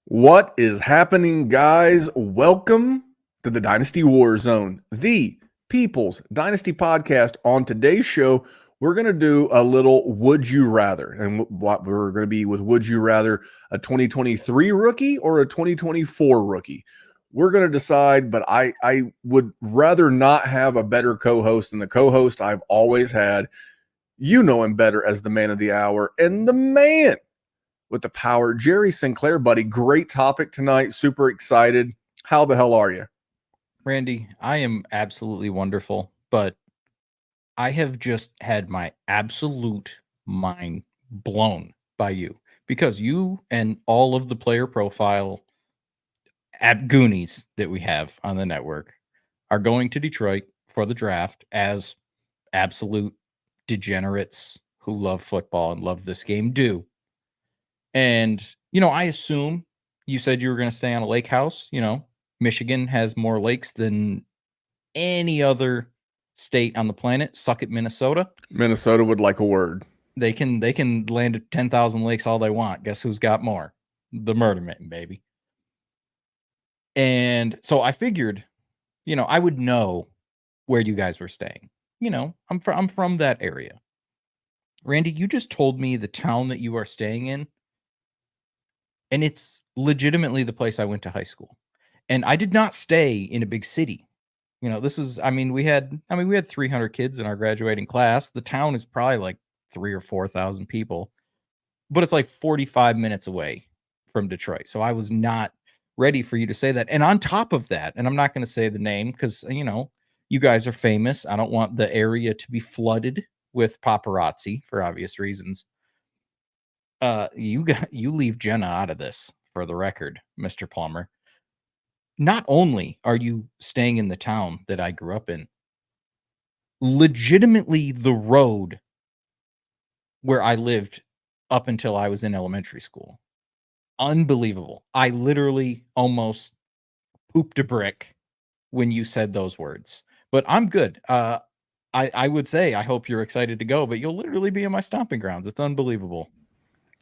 What is happening, guys? Welcome to the Dynasty WarZone, the People's Dynasty podcast. On today's show, we're going to do a little Would You Rather. And what we're going to be with Would You Rather, a 2023 rookie or a 2024 rookie? We're going to decide, but I would rather not have a better co-host than the co-host I've always had. You know him better as the man of the hour and the man with the power, Jerry Sinclair, buddy. Great topic tonight. Super excited. How the hell are you? Randy, I am absolutely wonderful, but I have just had my absolute mind blown by you because you and all of the player profile Goonies that we have on the network are going to Detroit for the draft as absolute degenerates who love football and love this game do. And, I assume you said you were going to stay on a lake house. Michigan has more lakes than any other state on the planet. Suck it, Minnesota. Minnesota would like a word. They can land 10,000 lakes all they want. Guess who's got more? The Murder Mitten, baby. And so I figured, I would know where you guys were staying. I'm from that area. Randy, you just told me the town that you are staying in. And it's legitimately the place I went to high school. And I did not stay in a big city. We had 300 kids in our graduating class. The town is probably like 3,000 or 4,000 people, but it's like 45 minutes away from Detroit. So I was not ready for you to say that. And on top of that, and I'm not going to say the name because, you guys are famous. I don't want the area to be flooded with paparazzi for obvious reasons. You leave Jenna out of this, for the record, Mr. Plummer. Not only are you staying in the town that I grew up in, legitimately the road where I lived up until I was in elementary school. Unbelievable. I literally almost pooped a brick when you said those words. But I'm good. I would say I hope you're excited to go, but you'll literally be in my stomping grounds. It's unbelievable.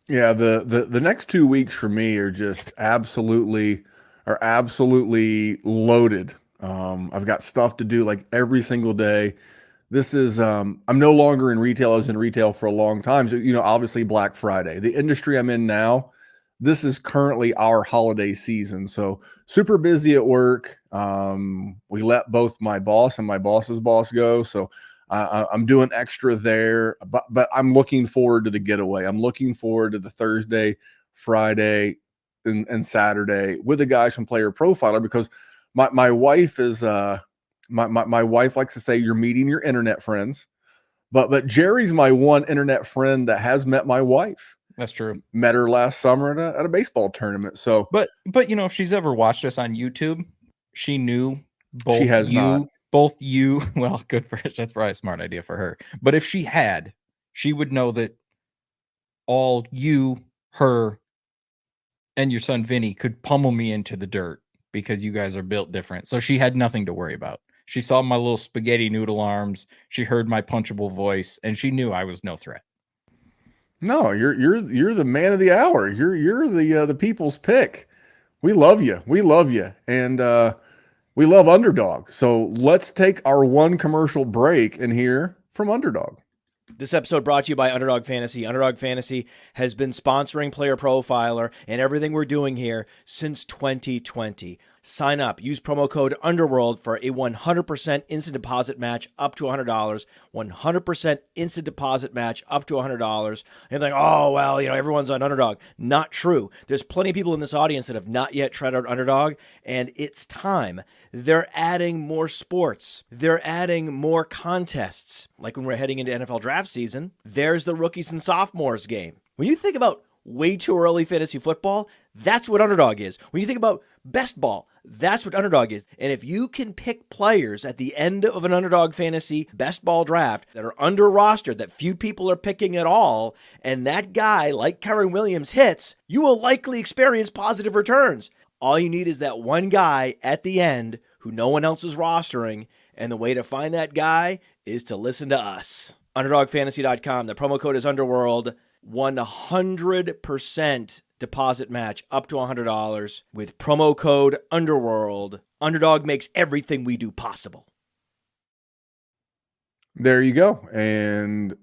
Yeah, the next 2 weeks for me are just absolutely loaded. I've got stuff to do like every single day. This is I'm no longer in retail. I was in retail for a long time. So, obviously Black Friday. The industry I'm in now, this is currently our holiday season. So super busy at work. We let both my boss and my boss's boss go. So I'm doing extra there, but I'm looking forward to the getaway. I'm looking forward to the Thursday, Friday, and Saturday with the guys from Player Profiler because my wife is my wife likes to say you're meeting your internet friends, but Jerry's my one internet friend that has met my wife. That's true. Met her last summer at a baseball tournament. So, but if she's ever watched us on YouTube, she knew both. She has not. Both you, well, good for her. That's probably a smart idea for her. But if she had, she would know that all you, her, and your son Vinny could pummel me into the dirt because you guys are built different. So she had nothing to worry about. She saw my little spaghetti noodle arms. She heard my punchable voice, and she knew I was no threat. No, you're the man of the hour. You're the people's pick. We love you. We love you. And we love Underdog. So let's take our one commercial break and hear from Underdog. This episode brought to you by Underdog Fantasy. Underdog Fantasy has been sponsoring Player Profiler and everything we're doing here since 2020. Sign up. Use promo code UNDERWORLD for a 100% instant deposit match up to $100. 100% instant deposit match up to $100. And you're like, oh, well, everyone's on Underdog. Not true. There's plenty of people in this audience that have not yet tried out Underdog, and it's time. They're adding more sports. They're adding more contests. Like when we're heading into NFL draft season, there's the rookies and sophomores game. When you think about way too early fantasy football, that's what Underdog is. When you think about best ball, that's what Underdog is. And if you can pick players at the end of an Underdog Fantasy best ball draft that are under rostered, that few people are picking at all, and that guy, like Kyren Williams, hits, you will likely experience positive returns. All you need is that one guy at the end who no one else is rostering, And the way to find that guy is to listen to us. UnderdogFantasy.com. The promo code is Underworld. 100% deposit match up to $100 with promo code Underworld. Underdog makes everything we do possible. There you go. And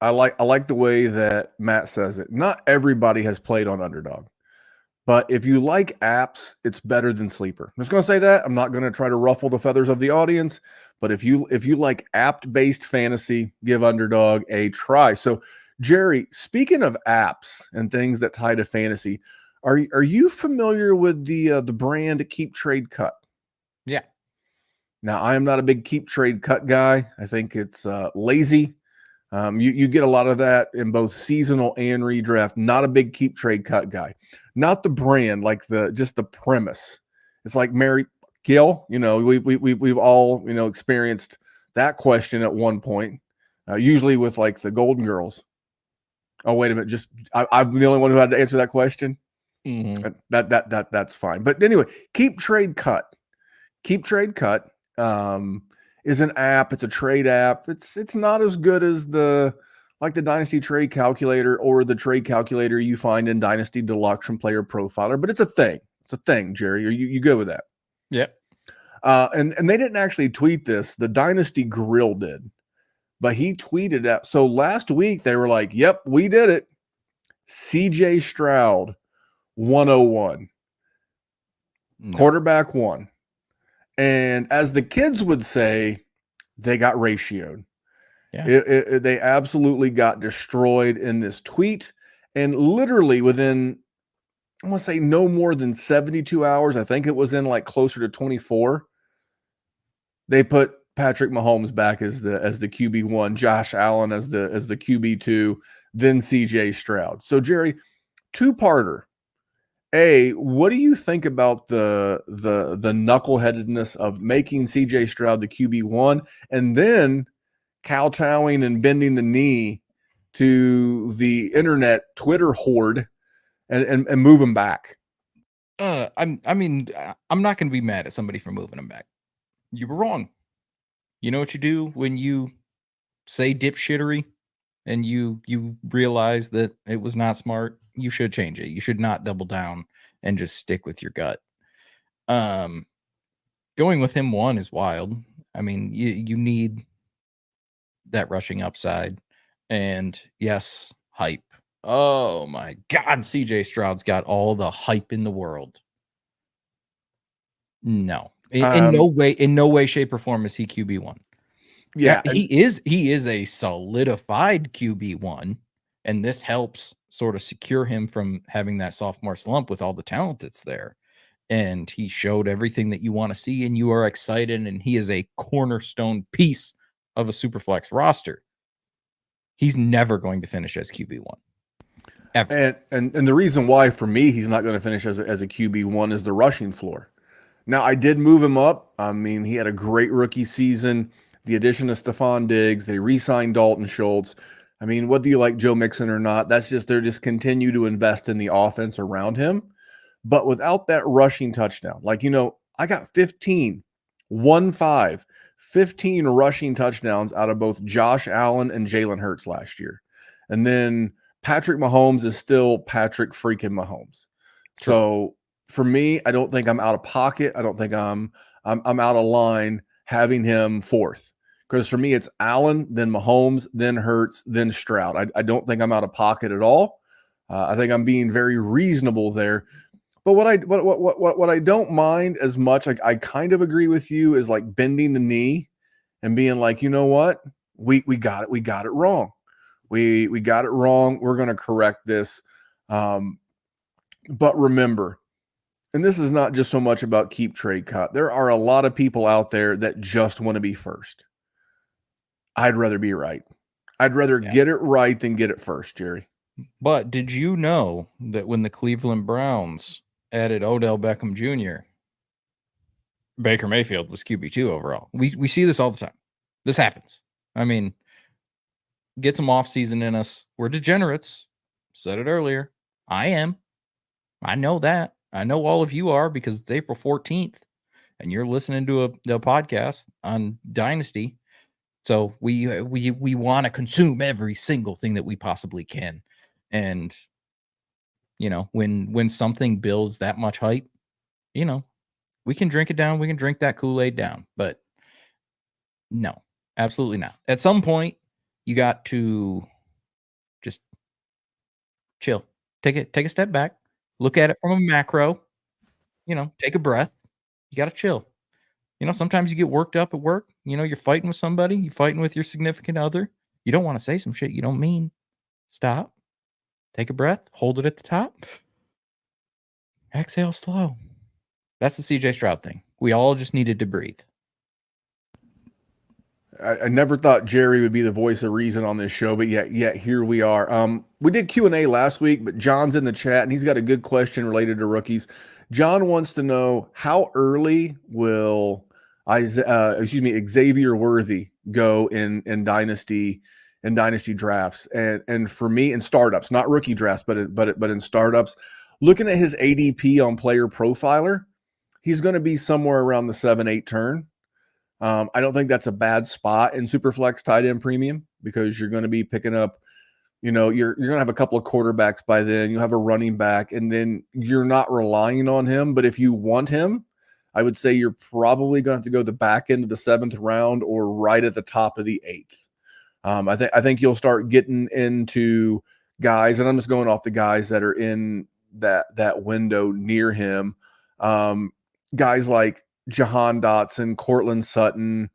I like the way that Matt says it. Not everybody has played on Underdog. But if you like apps, it's better than Sleeper. I'm just going to say that. I'm not going to try to ruffle the feathers of the audience, but if you like app-based fantasy, give Underdog a try. So, Jerry, speaking of apps and things that tie to fantasy, are you familiar with the brand Keep Trade Cut? Yeah. Now, I am not a big Keep Trade Cut guy. I think it's lazy. You get a lot of that in both seasonal and redraft. Not a big Keep Trade Cut guy. Not the brand, like just the premise. It's like Mary Gill. We've all experienced that question at one point. Usually with like the Golden Girls. Oh, wait a minute. I'm the only one who had to answer that question. Mm-hmm. That's fine. But anyway, Keep Trade Cut. Keep Trade Cut. Is an app. It's a trade app. It's not as good as the Dynasty Trade Calculator or the trade calculator you find in Dynasty Deluxe from Player Profiler, but it's a thing. It's a thing, Jerry. You go with that? Yep. And they didn't actually tweet this. The Dynasty Grill did, but he tweeted out. So last week they were like, "Yep, we did it." CJ Stroud, 101, quarterback 1. And as the kids would say, they got ratioed. Yeah. They absolutely got destroyed in this tweet. And literally within, I want to say no more than 72 hours, I think it was in like closer to 24, they put Patrick Mahomes back as the QB1, Josh Allen as the QB2, then CJ Stroud. So Jerry, two-parter. A, what do you think about the knuckleheadedness of making CJ Stroud the QB1 and then kowtowing and bending the knee to the internet Twitter horde and move him back? I'm not going to be mad at somebody for moving him back. You were wrong. You know what you do when you say dipshittery and you realize that it was not smart? You should change it. You should not double down and just stick with your gut. Going with him 1 is wild. I mean, you need that rushing upside. And yes, hype. Oh my God, CJ Stroud's got all the hype in the world. No. In no way, shape, or form is he QB1. Yeah. He is a solidified QB1, and this helps sort of secure him from having that sophomore slump with all the talent that's there. And he showed everything that you want to see, and you are excited, and he is a cornerstone piece of a Superflex roster. He's never going to finish as QB1. Ever. And the reason why for me he's not going to finish as a QB1 is the rushing floor. Now, I did move him up. I mean, he had a great rookie season. The addition of Stephon Diggs, they re-signed Dalton Schultz. I mean, whether you like Joe Mixon or not, they're just continue to invest in the offense around him. But without that rushing touchdown, I got 15 rushing touchdowns out of both Josh Allen and Jalen Hurts last year. And then Patrick Mahomes is still Patrick freaking Mahomes. True. So for me, I don't think I'm out of pocket. I don't think I'm out of line having him 4th. Because for me, it's Allen, then Mahomes, then Hurts, then Stroud. I don't think I'm out of pocket at all. I think I'm being very reasonable there. But what I don't mind as much, I kind of agree with you, is like bending the knee and being like, you know what, we got it wrong. We got it wrong. We're going to correct this. But remember, and this is not just so much about Keep Trade Cut. There are a lot of people out there that just want to be first. I'd rather be right. I'd rather get it right than get it first, Jerry. But did you know that when the Cleveland Browns added Odell Beckham Jr., Baker Mayfield was QB2 overall? We see this all the time. This happens. I mean, get some offseason in us. We're degenerates. Said it earlier. I am. I know that. I know all of you are because it's April 14th. and you're listening to a podcast on Dynasty. So we want to consume every single thing that we possibly can. And, when something builds that much hype, we can drink it down. We can drink that Kool-Aid down. But no, absolutely not. At some point, you got to just chill. Take a step back. Look at it from a macro. Take a breath. You got to chill. Sometimes you get worked up at work. You're fighting with somebody. You're fighting with your significant other. You don't want to say some shit you don't mean. Stop. Take a breath. Hold it at the top. Exhale slow. That's the CJ Stroud thing. We all just needed to breathe. I never thought Jerry would be the voice of reason on this show, but yet here we are. We did Q&A last week, but John's in the chat, and he's got a good question related to rookies. John wants to know, how early will Xavier Worthy go in dynasty drafts, and for me, in startups, not rookie drafts, but in startups, looking at his ADP on Player Profiler, he's going to be somewhere around the 7-8 turn. I don't think that's a bad spot in Superflex tight end premium, because you're going to be picking up, you're going to have a couple of quarterbacks by then. You'll have a running back, and then you're not relying on him. But if you want him, I would say you're probably going to have to go the back end of the 7th round or right at the top of the 8th. I think you'll start getting into guys, and I'm just going off the guys that are in that window near him. Guys like Jahan Dotson, Cortland Sutton,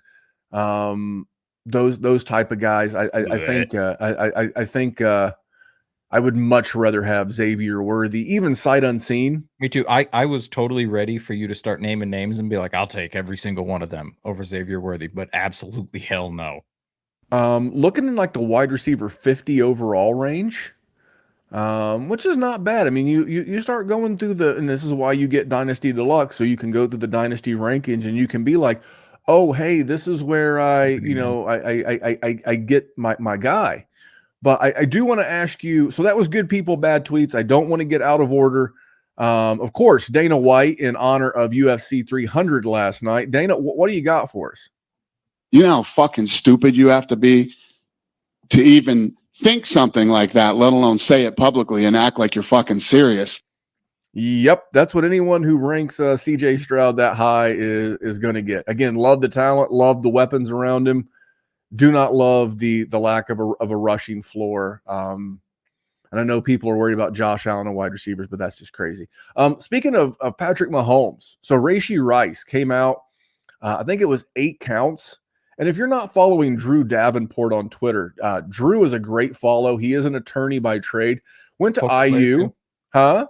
those type of guys. I think I would much rather have Xavier Worthy, even sight unseen. Me too. I was totally ready for you to start naming names and be like, I'll take every single one of them over Xavier Worthy, but absolutely hell no. Looking in like the wide receiver 50 overall range, which is not bad. I mean, you start going through and this is why you get Dynasty Deluxe, so you can go through the Dynasty rankings and you can be like, oh, hey, this is where I get my guy. But I do want to ask you, so that was good people, bad tweets. I don't want to get out of order. Of course, Dana White in honor of UFC 300 last night. Dana, what do you got for us? You know how fucking stupid you have to be to even think something like that, let alone say it publicly and act like you're fucking serious. Yep, that's what anyone who ranks CJ Stroud that high is going to get. Again, love the talent, love the weapons around him. Do not love the lack of a rushing floor. And I know people are worried about Josh Allen and wide receivers, but that's just crazy. Speaking of Patrick Mahomes, so Rashee Rice came out, I think it was 8 counts. And if you're not following Drew Davenport on Twitter, Drew is a great follow. He is an attorney by trade. Went to IU. Huh?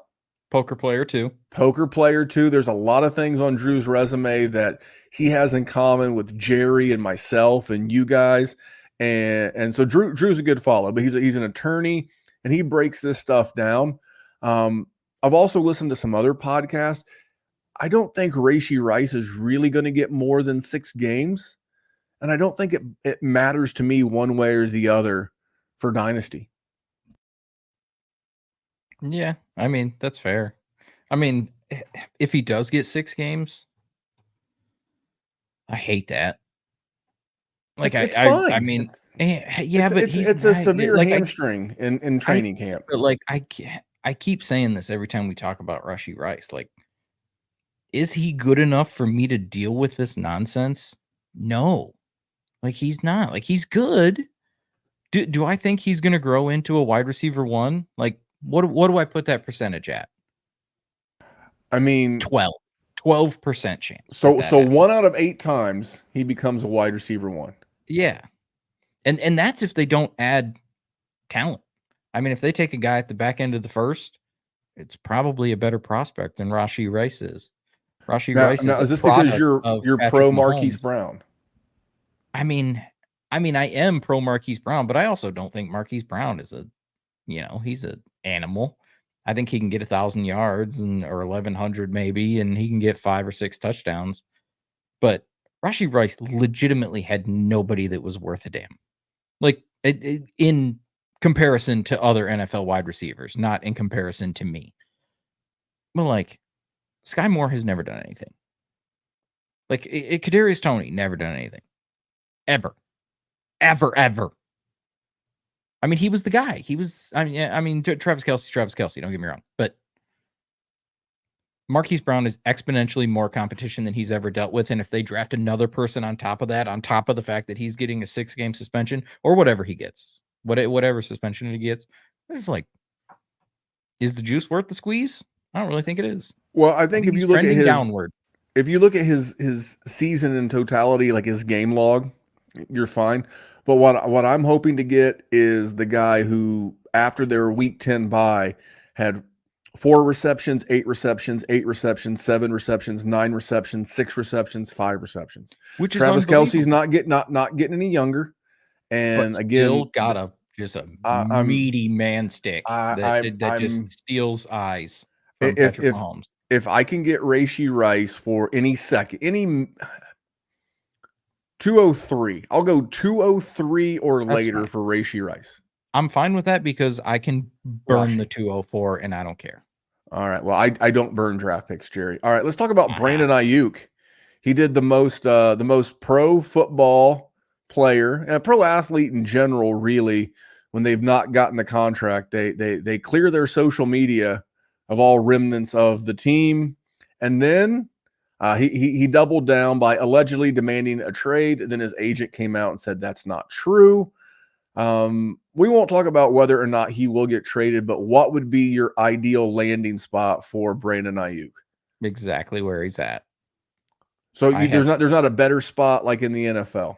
Poker player too. Poker player too. There's a lot of things on Drew's resume that he has in common with Jerry and myself and you guys. And so Drew's a good follow, but he's an attorney and he breaks this stuff down. I've also listened to some other podcasts. I don't think Rashee Rice is really going to get more than 6 games. And I don't think it matters to me one way or the other for Dynasty. Yeah, I mean, that's fair. I mean, if he does get 6 games, I hate that. Like, it's fine. I mean, yeah, but it's a severe hamstring in training camp. But like, I keep saying this every time we talk about Rashee Rice. Like, is he good enough for me to deal with this nonsense? No. Like, he's not. Like, he's good. Do I think he's going to grow into a wide receiver 1? Like, what do I put that percentage at? I mean, 12% chance. So 1 out of 8 times he becomes a wide receiver 1. Yeah. And that's if they don't add talent. I mean, if they take a guy at the back end of the first, it's probably a better prospect than Rashee Rice is. Rice is this because you're pro Marquise Brown? I mean, I am pro Marquise Brown, but I also don't think Marquise Brown is he's an animal. I think he can get 1,000 yards or 1,100 maybe, and he can get 5 or 6 touchdowns. But Rashee Rice legitimately had nobody that was worth a damn. Like, in comparison to other NFL wide receivers, not in comparison to me. But like, Sky Moore has never done anything. Like Kadarius Toney never done anything, ever. I mean, he was the guy. He was. I mean, Travis Kelce. Don't get me wrong, but Marquise Brown is exponentially more competition than he's ever dealt with. And if they draft another person on top of that, on top of the fact that he's getting a 6-game suspension or whatever he gets, whatever suspension he gets, it's like, is the juice worth the squeeze? I don't really think it is. Well, I think if you look at his downward, if you look at his season in totality, like his game log, you're fine. But what I'm hoping to get is the guy who, after their Week 10 bye, had 4 receptions, 8 receptions, 8 receptions, 7 receptions, 9 receptions, 6 receptions, 5 receptions. Which Travis is Kelce's not getting any younger, and but again, still got a meaty man stick that just steals eyes from Patrick Mahomes. If I can get Rashee Rice for any 203, I'll go 203 or later fine for Rashee Rice. I'm fine with that because I can burn the 204 and I don't care. All right. Well, I don't burn draft picks, Jerry. All right, let's talk about Brandon Aiyuk. He did the most pro football player and a pro athlete in general, really, when they've not gotten the contract. They clear their social media of all remnants of the team. And then he doubled down by allegedly demanding a trade. Then his agent came out and said that's not true. We won't talk about whether or not he will get traded, but what would be your ideal landing spot for Brandon Aiyuk? Exactly where he's at. So there's not a better spot like in the NFL.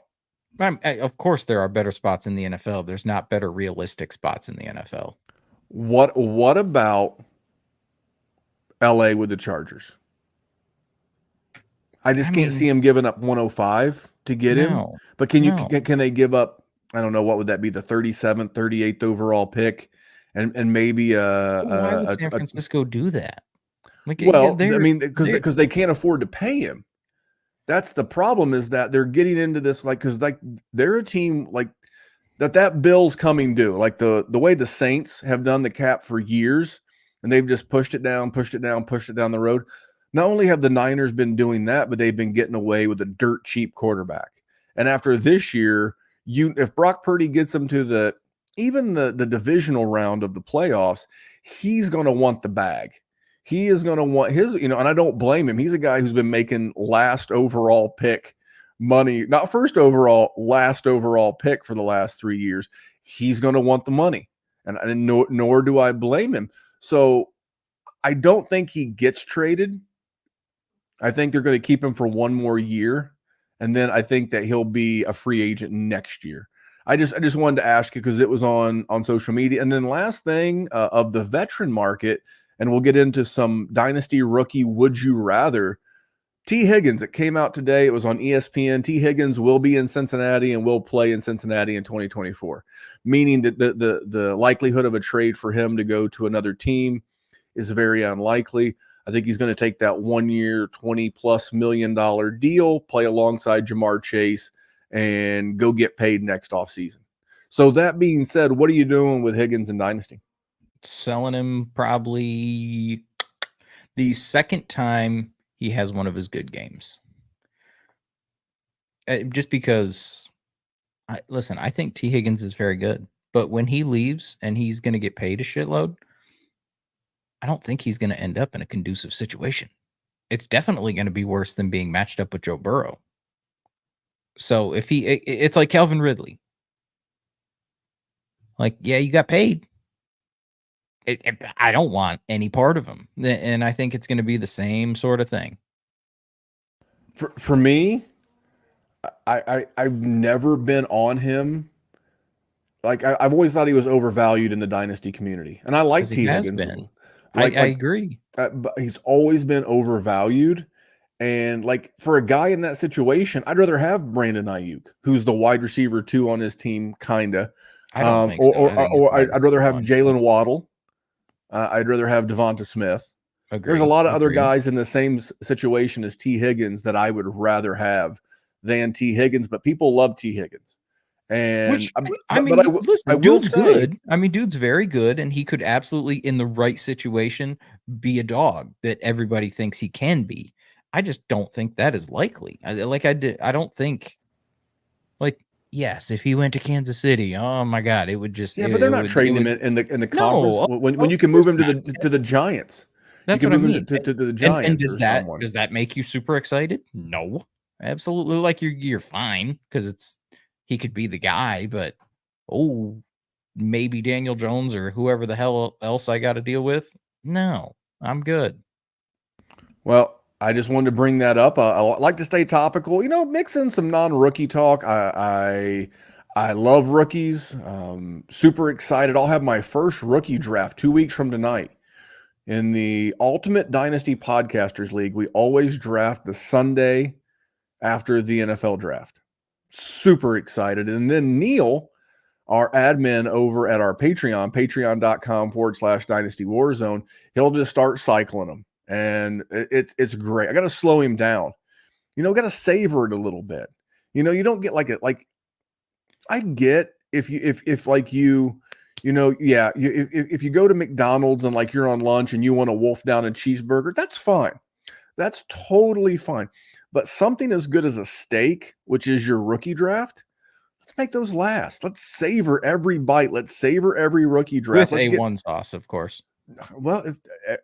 Of course, there are better spots in the NFL. There's not better realistic spots in the NFL. What about LA with the Chargers? I can't see him giving up 105 to get him. But can they give up, I don't know, what would that be, the 37th, 38th overall pick, and maybe why would San Francisco do that? Like, because they can't afford to pay him. That's the problem, is that they're getting into this, like, because like they're a team like that bill's coming due. Like the way the Saints have done the cap for years, and they've just pushed it down the road. Not only have the Niners been doing that, but they've been getting away with a dirt cheap quarterback. And after this year, if Brock Purdy gets them to the divisional round of the playoffs, he's going to want the bag. He is going to want his, and I don't blame him. He's a guy who's been making last overall pick money, not first overall, last overall pick for the last 3 years. He's going to want the money, and nor do I blame him. So I don't think he gets traded. I think they're going to keep him for one more year, and then I think that he'll be a free agent next year. I just wanted to ask you because it was on social media. And then last thing, of the veteran market, and we'll get into some dynasty rookie would you rather. T. Higgins, it came out today. It was on ESPN. T. Higgins will be in Cincinnati and will play in Cincinnati in 2024, meaning that the likelihood of a trade for him to go to another team is very unlikely. I think he's going to take that 1 year, $20+ million deal, play alongside Jamar Chase, and go get paid next offseason. So that being said, what are you doing with Higgins in Dynasty? Selling him probably the second time he has one of his good games. Just because, I think T. Higgins is very good. But when he leaves and he's going to get paid a shitload, I don't think he's going to end up in a conducive situation. It's definitely going to be worse than being matched up with Joe Burrow. So if it's like Calvin Ridley. Like, yeah, you got paid. I don't want any part of him. And I think it's going to be the same sort of thing. For me, I've never been on him. Like, I've always thought he was overvalued in the Dynasty community. And I like T. Higgins. I agree. But he's always been overvalued. And like, for a guy in that situation, I'd rather have Brandon Aiyuk, who's the wide receiver 2 on his team, kinda. I don't think so. Or I'd rather have Jalen Waddle. I'd rather have Devonta Smith. There's a lot of other guys in the same situation as T. Higgins that I would rather have than T. Higgins, but people love T. Higgins. And dude's good. I mean, dude's very good, and he could absolutely, in the right situation, be a dog that everybody thinks he can be. I just don't think that is likely. I don't think, like, yes, if he went to Kansas City, oh my God, it would just. Yeah, but they're not trading him in the conference No, when you can move him to the Giants. That's you what can I move mean. him to the And Giants does or that someone. does that make you super excited? No, absolutely. Like you're fine because he could be the guy, but maybe Daniel Jones or whoever the hell else I got to deal with. No, I'm good. Well, I just wanted to bring that up. I like to stay topical. Mix in some non-rookie talk. I love rookies. Super excited. I'll have my first rookie draft 2 weeks from tonight. In the Ultimate Dynasty Podcasters League, we always draft the Sunday after the NFL draft. Super excited. And then Neil, our admin over at our Patreon, patreon.com/Dynasty WarZone, he'll just start cycling them. And it's great. I got to slow him down. Got to savor it a little bit. You don't get like I get if you go to McDonald's and like you're on lunch and you want to wolf down a cheeseburger, that's fine. That's totally fine. But something as good as a steak, which is your rookie draft, let's make those last. Let's savor every bite. Let's savor every rookie draft. With A1 sauce, of course. Well, if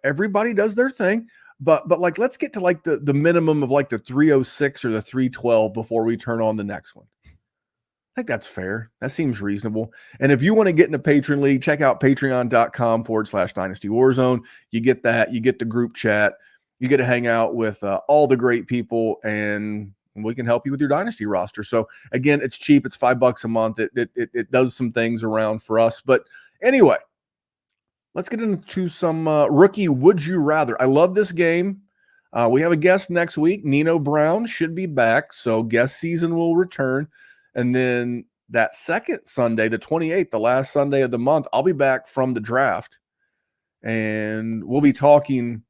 everybody does their thing, but like let's get to like the minimum of like the 306 or the 312 before we turn on the next one. I think that's fair. That seems reasonable. And if you want to get in a patron league, check out patreon.com/Dynasty WarZone. You get that. You get the group chat. You get to hang out with all the great people, and we can help you with your Dynasty roster. So again, it's cheap. It's $5 a month. It does some things around for us. But anyway, let's get into some rookie would you rather. I love this game. We have a guest next week. Nino Brown should be back, so guest season will return. And then that second Sunday, the 28th, the last Sunday of the month, I'll be back from the draft. And we'll be doing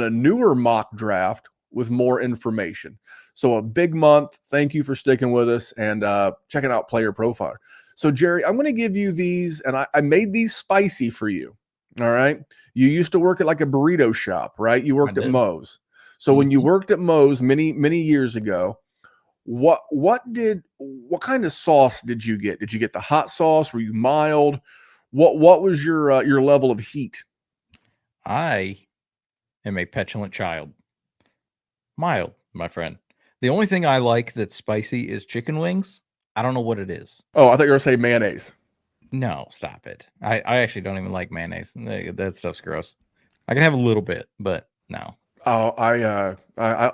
a newer mock draft with more information. So a big month. Thank you for sticking with us and checking out Player Profiler. So, Jerry, I'm going to give you these, and I made these spicy for you. All right. You used to work at like a burrito shop, right? You worked at Moe's. So when you worked at Moe's many, many years ago, what kind of sauce did you get? Did you get the hot sauce? Were you mild? What was your level of heat? I am a petulant child. Mild, my friend. The only thing I like that's spicy is chicken wings. I don't know what it is. Oh, I thought you were going to say mayonnaise. No, stop it. I actually don't even like mayonnaise. That stuff's gross. I can have a little bit, but no. Oh, I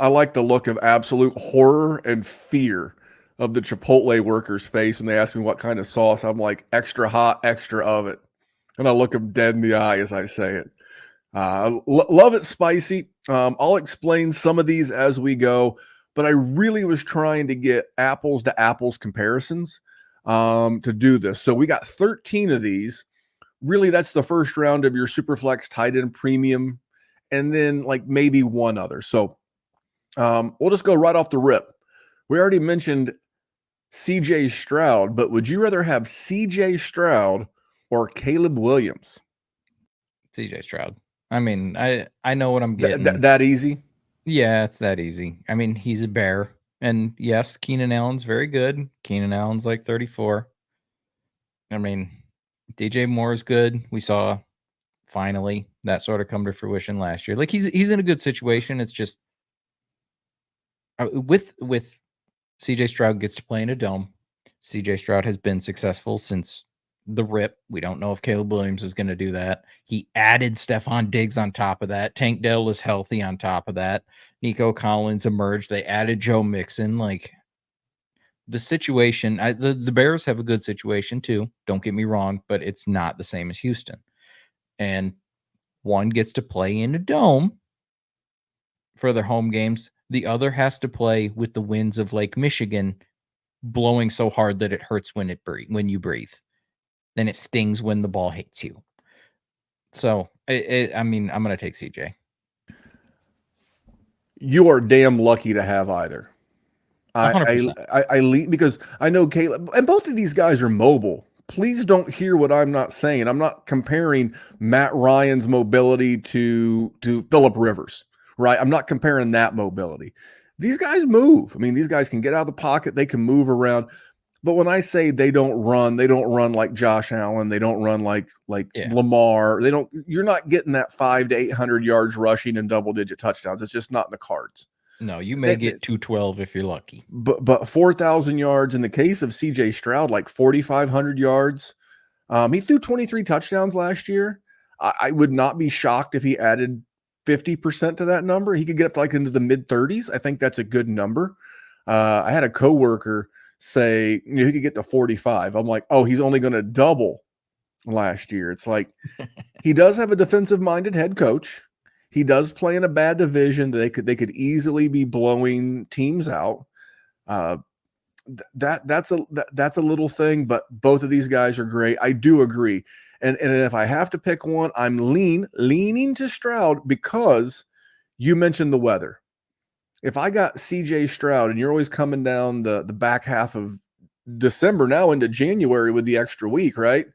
like the look of absolute horror and fear of the Chipotle worker's face when they ask me what kind of sauce. I'm like, extra hot, extra of it. And I look them dead in the eye as I say it. Love it spicy. I'll explain some of these as we go, but I really was trying to get apples to apples comparisons to do this. So we got 13 of these. Really, that's the first round of your Superflex tight end premium, and then like maybe one other. So we'll just go right off the rip. We already mentioned CJ Stroud, but would you rather have CJ Stroud or Caleb Williams? CJ Stroud. I mean, I know what I'm getting. That easy? Yeah, it's that easy. I mean, he's a bear. And yes, Keenan Allen's very good. Keenan Allen's like 34. I mean, DJ Moore is good. We saw finally that sort of come to fruition last year. Like he's in a good situation. It's just with CJ Stroud gets to play in a dome. CJ Stroud has been successful since the rip. We don't know if Caleb Williams is going to do that. He added Stephon Diggs on top of that. Tank Dell is healthy on top of that. Nico Collins emerged. They added Joe Mixon. Like the situation, the Bears have a good situation too. Don't get me wrong, but it's not the same as Houston. And one gets to play in a dome for their home games. The other has to play with the winds of Lake Michigan blowing so hard that it hurts when you breathe. Then it stings when the ball hits you. So, I mean, I'm going to take CJ. You are damn lucky to have either. 100%. I lead because I know Caleb, and both of these guys are mobile. Please don't hear what I'm not saying. I'm not comparing Matt Ryan's mobility to Phillip Rivers, right? I'm not comparing that mobility. These guys move. I mean, these guys can get out of the pocket. They can move around. But when I say they don't run like Josh Allen. They don't run like Lamar. You're not getting that 500 to 800 yards rushing and double-digit touchdowns. It's just not in the cards. No, you may get 212 if you're lucky. But 4,000 yards in the case of CJ Stroud, like 4,500 yards. He threw 23 touchdowns last year. I would not be shocked if he added 50% to that number. He could get up like into the mid 30s. I think that's a good number. I had a coworker say, he could get to 45. I'm like, oh, he's only going to double last year. It's like, he does have a defensive minded head coach. He does play in a bad division. They could easily be blowing teams out. That's a little thing, but both of these guys are great. I do agree. And if I have to pick one, I'm leaning to Stroud because you mentioned the weather. If I got CJ Stroud, and you're always coming down the back half of December now into January with the extra week, right?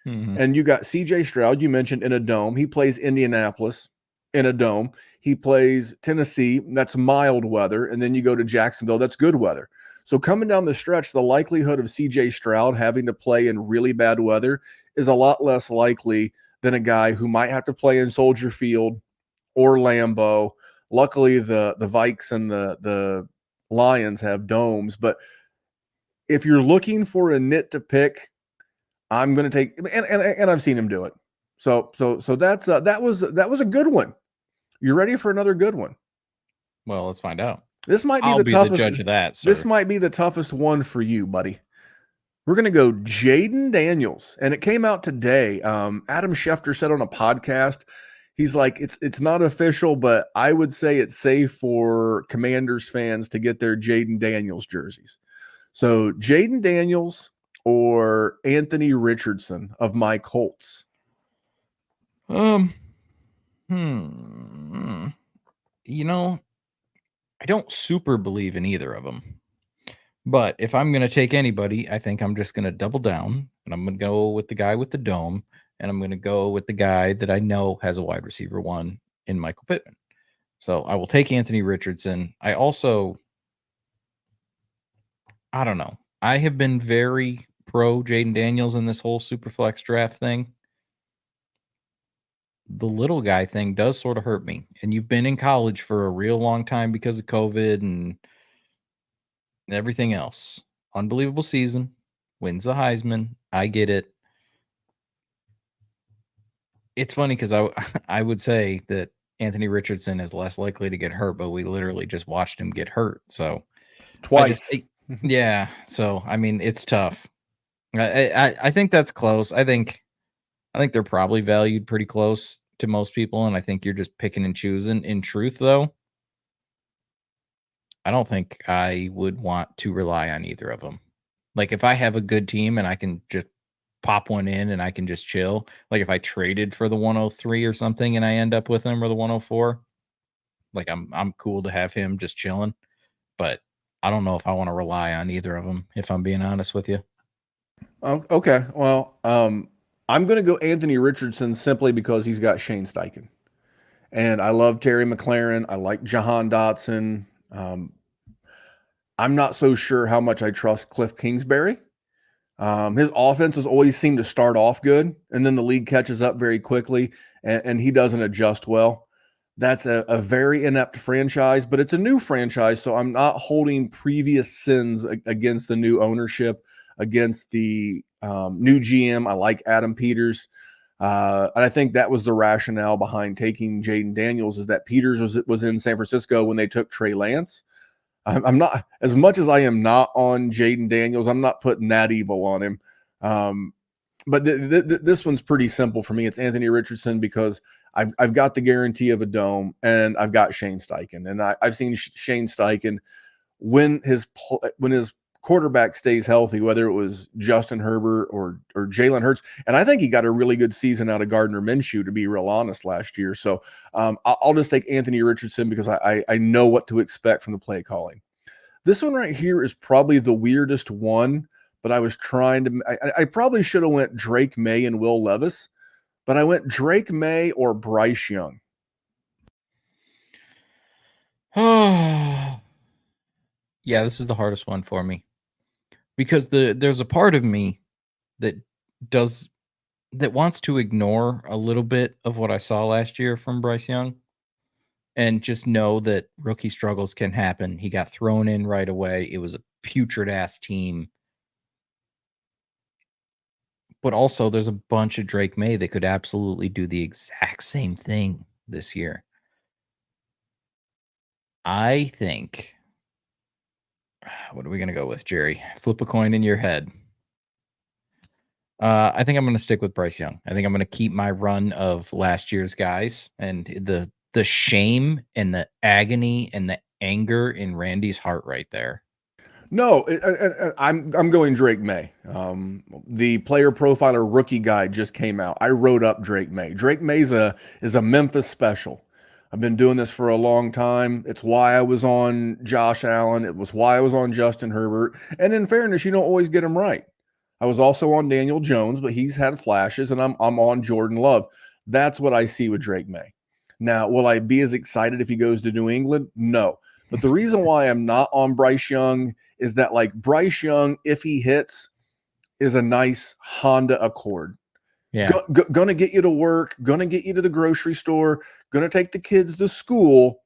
Mm-hmm. And you got CJ Stroud, you mentioned, in a dome. He plays Indianapolis in a dome. He plays Tennessee. That's mild weather. And then you go to Jacksonville. That's good weather. So coming down the stretch, the likelihood of CJ Stroud having to play in really bad weather is a lot less likely than a guy who might have to play in Soldier Field or Lambeau. Luckily, the Vikes and the Lions have domes. But if you're looking for a nit to pick, I'm going to take, and I've seen him do it. So that was a good one. You ready for another good one? Well, let's find out. This might be I'll the be toughest. The judge of that. Sir. This might be the toughest one for you, buddy. We're going to go Jayden Daniels, and it came out today. Adam Schefter said on a podcast, he's like, it's not official, but I would say it's safe for Commanders fans to get their Jayden Daniels jerseys. So Jayden Daniels or Anthony Richardson of my Colts. You know, I don't super believe in either of them. But if I'm going to take anybody, I think I'm just going to double down, and I'm going to go with the guy with the dome, and I'm going to go with the guy that I know has a wide receiver one in Michael Pittman. So I will take Anthony Richardson. I don't know. I have been very pro Jayden Daniels in this whole Superflex draft thing. The little guy thing does sort of hurt me. And you've been in college for a real long time because of COVID and everything else. Unbelievable season. Wins the Heisman. I get it. It's funny because I would say that Anthony Richardson is less likely to get hurt, but we literally just watched him get hurt. So twice. Yeah. So, I mean, it's tough. I think that's close. I think they're probably valued pretty close to most people, and I think you're just picking and choosing. In truth, though, I don't think I would want to rely on either of them. Like, if I have a good team and I can just pop one in and I can just chill, like if I traded for the 103 or something and I end up with him or the 104, like I'm cool to have him just chilling. But I don't know if I want to rely on either of them, if I'm being honest with you. Okay. Well, I'm going to go Anthony Richardson simply because he's got Shane Steichen. And I love Terry McLaurin. I like Jahan Dotson. I'm not so sure how much I trust Cliff Kingsbury. His offenses always seem to start off good, and then the league catches up very quickly, and he doesn't adjust well. That's a very inept franchise, but it's a new franchise, so I'm not holding previous sins against the new ownership, against the new GM. I like Adam Peters. And I think that was the rationale behind taking Jayden Daniels, is that Peters was in San Francisco when they took Trey Lance. I'm not, as much as I am not on Jayden Daniels, I'm not putting that evil on him. But this one's pretty simple for me. It's Anthony Richardson because I've got the guarantee of a dome, and I've got Shane Steichen, and I've seen Shane Steichen when his quarterback stays healthy, whether it was Justin Herbert or Jalen Hurts. And I think he got a really good season out of Gardner Minshew, to be real honest, last year. So I'll just take Anthony Richardson because I know what to expect from the play calling. This one right here is probably the weirdest one, but I was trying to, I probably should have went Drake Maye and Will Levis, but I went Drake Maye or Bryce Young. Oh, yeah, this is the hardest one for me because there's a part of me that wants to ignore a little bit of what I saw last year from Bryce Young and just know that rookie struggles can happen. He got thrown in right away. It was a putrid ass team. But also there's a bunch of Drake Maye that could absolutely do the exact same thing this year. I think, what are we going to go with, Jerry? Flip a coin in your head. I think I'm going to stick with Bryce Young. I think I'm going to keep my run of last year's guys, and the shame and the agony and the anger in Randy's heart right there. No, I'm going Drake Maye. The player profiler rookie guide just came out. I wrote up Drake Maye. Drake Maye is a Memphis special. I've been doing this for a long time. It's why I was on Josh Allen. It was why I was on Justin Herbert. And in fairness, you don't always get them right. I was also on Daniel Jones, but he's had flashes, and I'm on Jordan Love. That's what I see with Drake Maye. Now, will I be as excited if he goes to New England? No. But the reason why I'm not on Bryce Young is that, like, Bryce Young, if he hits, is a nice Honda Accord. Yeah. Gonna get you to work, gonna get you to the grocery store, gonna take the kids to school,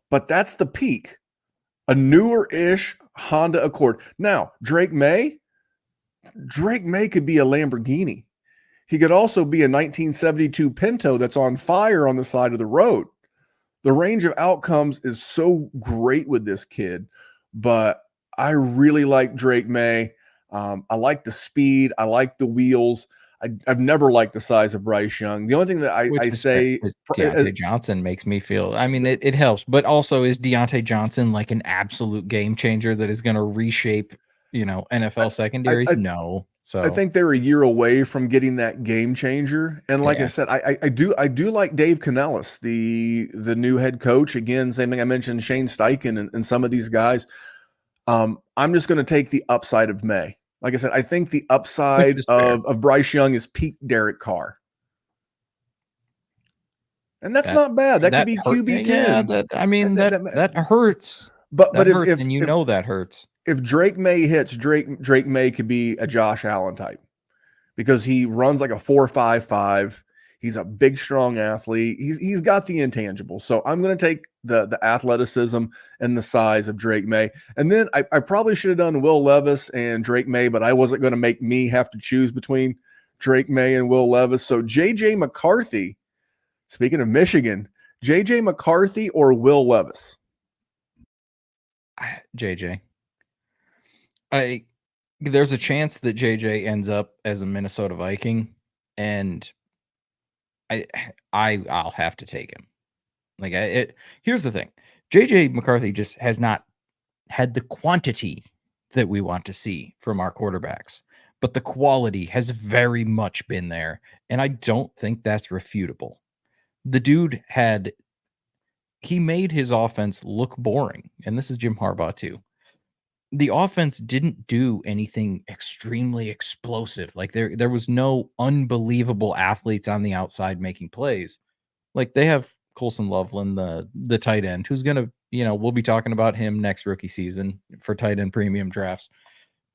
but that's the peak. A newer-ish Honda Accord. Now, Drake Maye could be a Lamborghini. He could also be a 1972 Pinto that's on fire on the side of the road. The range of outcomes is so great with this kid, but I really like Drake Maye. I like the speed. I like the wheels. I've never liked the size of Bryce Young. The only thing that I say Deontay Johnson makes me feel, I mean, it helps, but also is Deontay Johnson like an absolute game changer that is going to reshape, NFL secondaries? No. So I think they're a year away from getting that game changer. And like I said, I do like Dave Canellis, the new head coach. Again, same thing I mentioned, Shane Steichen and some of these guys. I'm just going to take the upside of Maye. Like I said, I think the upside of Bryce Young is peak Derek Carr. And that's not bad. That could be QB 10. Yeah, that hurts. But hurts, if that hurts. If Drake Maye hits, Drake Maye could be a Josh Allen type because he runs like a 4.55. He's a big, strong athlete. He's got the intangibles. So I'm going to take the athleticism and the size of Drake Maye. And then I probably should have done Will Levis and Drake Maye, but I wasn't going to make me have to choose between Drake Maye and Will Levis. So JJ McCarthy, speaking of Michigan, JJ McCarthy or Will Levis? JJ. There's a chance that JJ ends up as a Minnesota Viking, and I'll have to take him. Here's the thing. JJ McCarthy just has not had the quantity that we want to see from our quarterbacks, but the quality has very much been there, and I don't think that's refutable. The dude he made his offense look boring, and this is Jim Harbaugh too. The offense didn't do anything extremely explosive. Like there was no unbelievable athletes on the outside making plays. Like they have Colson Loveland, the tight end, who's gonna, we'll be talking about him next rookie season for tight end premium drafts.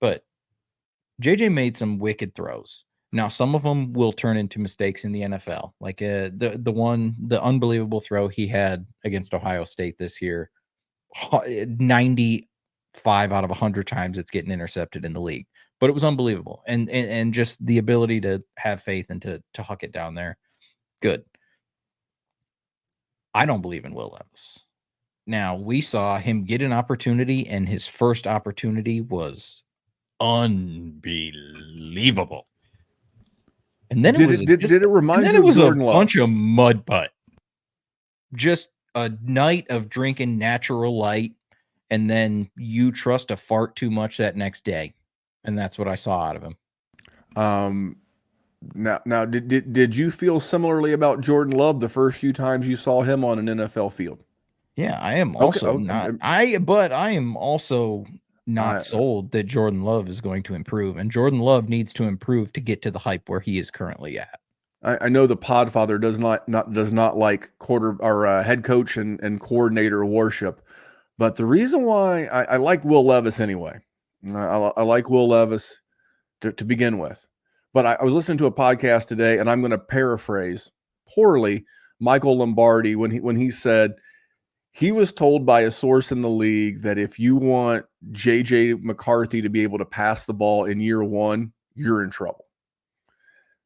But JJ made some wicked throws. Now some of them will turn into mistakes in the NFL. Like the unbelievable throw he had against Ohio State this year, 95 out of 100 times it's getting intercepted in the league, but it was unbelievable. And just the ability to have faith and to huck it down there. Good. I don't believe in Will Levis. Now we saw him get an opportunity, and his first opportunity was unbelievable. And then it remind you of Jordan Love? Bunch of mud butt. Just a night of drinking natural light. And then you trust a fart too much that next day. And that's what I saw out of him. Now, did you feel similarly about Jordan Love the first few times you saw him on an NFL field? Yeah, I am also I am also not sold that Jordan Love is going to improve. And Jordan Love needs to improve to get to the hype where he is currently at. I know the Podfather does not like quarter or head coach and coordinator worship, but the reason why I like Will Levis anyway, I like Will Levis to begin with. But I was listening to a podcast today, and I'm going to paraphrase poorly Michael Lombardi when he said he was told by a source in the league that if you want JJ McCarthy to be able to pass the ball in year one, you're in trouble.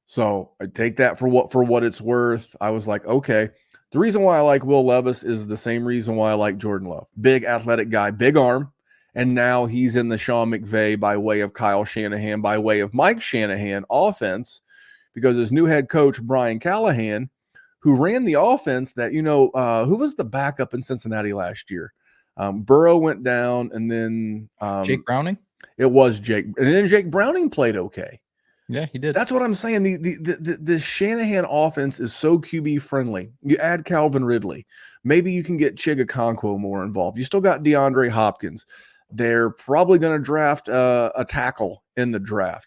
So I take that for what it's worth. I was like, okay. The reason why I like Will Levis is the same reason why I like Jordan Love. Big athletic guy, big arm. And now he's in the Sean McVay by way of Kyle Shanahan, by way of Mike Shanahan offense, because his new head coach, Brian Callahan, who ran the offense that, who was the backup in Cincinnati last year? Burrow went down, and then Jake Browning? It was Jake. And then Jake Browning played okay. Yeah, he did. That's what I'm saying. The Shanahan offense is so QB friendly. You add Calvin Ridley. Maybe you can get Chigakonkwo more involved. You still got DeAndre Hopkins. They're probably going to draft a tackle in the draft.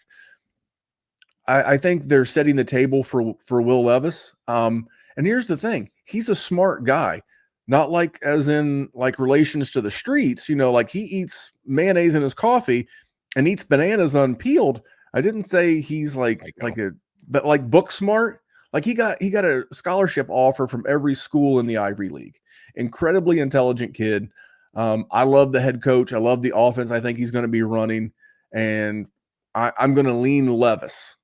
I think they're setting the table for Will Levis. And here's the thing. He's a smart guy. Not like as in like relations to the streets, like he eats mayonnaise in his coffee and eats bananas unpeeled. I didn't say he's but book smart. Like he got a scholarship offer from every school in the Ivy League. Incredibly intelligent kid. I love the head coach. I love the offense. I think he's going to be running, and I'm going to lean Levis,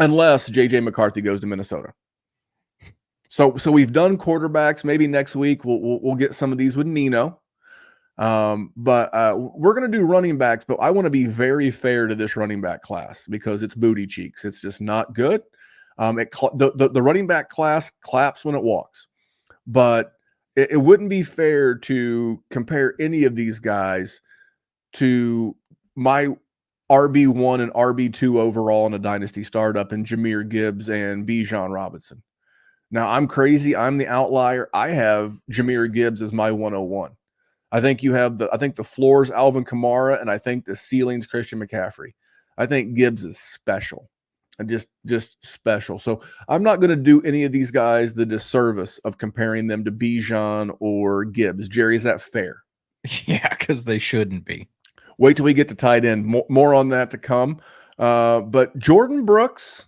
unless JJ McCarthy goes to Minnesota. So we've done quarterbacks. Maybe next week we'll get some of these with Nino. But we're going to do running backs, but I want to be very fair to this running back class because it's booty cheeks. It's just not good. The running back class claps when it walks, but it wouldn't be fair to compare any of these guys to my RB1 and RB2 overall in a dynasty startup and Jahmyr Gibbs and Bijan Robinson. Now I'm crazy. I'm the outlier. I have Jahmyr Gibbs as my 101. I think the floor's Alvin Kamara, and I think the ceiling's Christian McCaffrey. I think Gibbs is special and just special. So I'm not going to do any of these guys the disservice of comparing them to Bijan or Gibbs. Jerry, is that fair? Yeah, because they shouldn't be. Wait till we get to tight end. More on that to come. But Jordan Brooks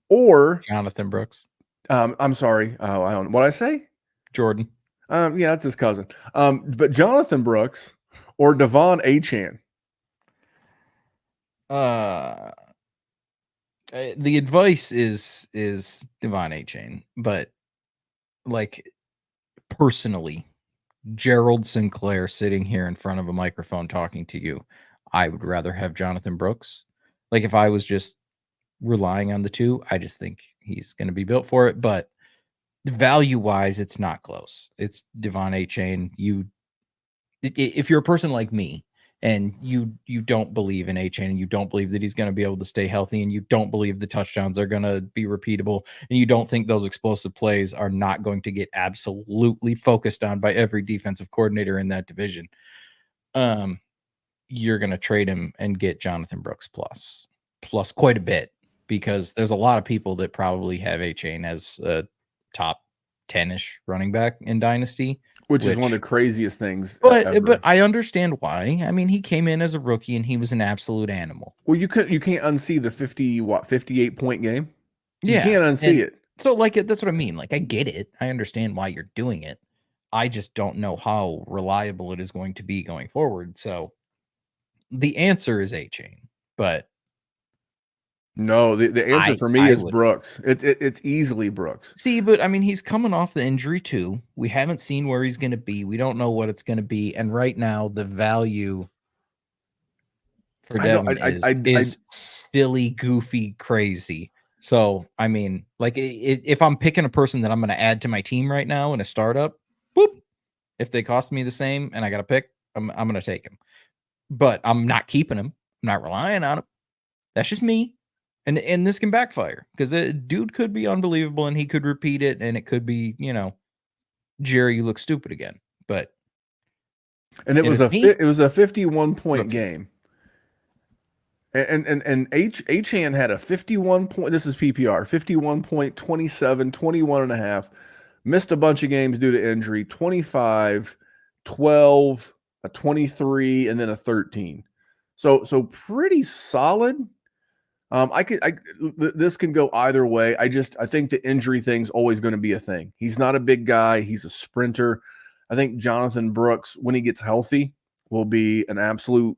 or Jonathan Brooks. I'm sorry. I don't know what I say. Jordan. Yeah, that's his cousin. But Jonathan Brooks or Devon Achane. The advice is Devon Achane, but like personally, Gerald Sinclair sitting here in front of a microphone talking to you, I would rather have Jonathan Brooks. Like if I was just relying on the two, I just think he's going to be built for it, but value wise, it's not close. It's Devon Achane. If you're a person like me and you don't believe in Achane and you don't believe that he's going to be able to stay healthy and you don't believe the touchdowns are going to be repeatable and you don't think those explosive plays are not going to get absolutely focused on by every defensive coordinator in that division, you're going to trade him and get Jonathan Brooks plus quite a bit, because there's a lot of people that probably have Achane as a top 10-ish running back in Dynasty, which is one of the craziest things. But I understand why. I mean, he came in as a rookie and he was an absolute animal. Well, you can't unsee the 58 point game. Yeah, you can't unsee it. So that's what I mean. Like I get it. I understand why you're doing it. I just don't know how reliable it is going to be going forward. So the answer is Achane, but no, the answer for me is Brooks. It's easily Brooks. See, but I mean, he's coming off the injury too. We haven't seen where he's going to be. We don't know what it's going to be. And right now, the value for Devon is silly, goofy, crazy. So, I mean, like if I'm picking a person that I'm going to add to my team right now in a startup, whoop, if they cost me the same and I got to pick, I'm going to take him. But I'm not keeping him. I'm not relying on him. That's just me. And this can backfire because the dude could be unbelievable and he could repeat it and it could be, Jerry, you look stupid again. But it was a 51 point game. And Achane had a 51 point. This is PPR 51 point, 27, 21 and a half. Missed a bunch of games due to injury. 25, 12, a 23, and then a 13. So pretty solid. This can go either way. I think the injury thing's always going to be a thing. He's not a big guy. He's a sprinter. I think Jonathan Brooks, when he gets healthy, will be an absolute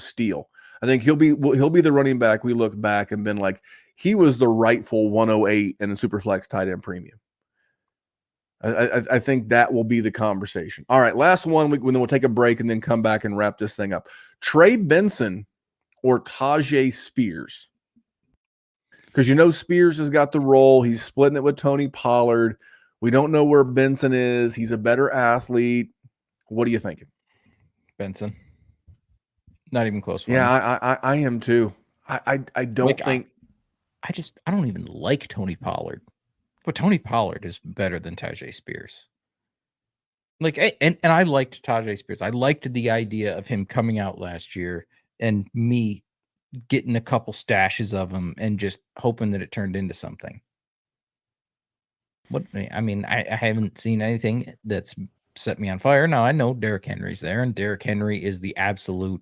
steal. I think he'll be the running back we look back and been like, he was the rightful 108 in a Superflex tight end premium. I think that will be the conversation. All right, last one. Then we'll take a break and then come back and wrap this thing up. Trey Benson or Tyjae Spears? Because Spears has got the role. He's splitting it with Tony Pollard. We don't know where Benson is. He's a better athlete. What are you thinking? Benson. Not even close. Yeah, I am too. I don't think. I don't even like Tony Pollard. But Tony Pollard is better than Tyjae Spears. And I liked Tyjae Spears. I liked the idea of him coming out last year and me getting a couple stashes of him and just hoping that it turned into something. I haven't seen anything that's set me on fire. Now I know Derrick Henry's there, and Derrick Henry is the absolute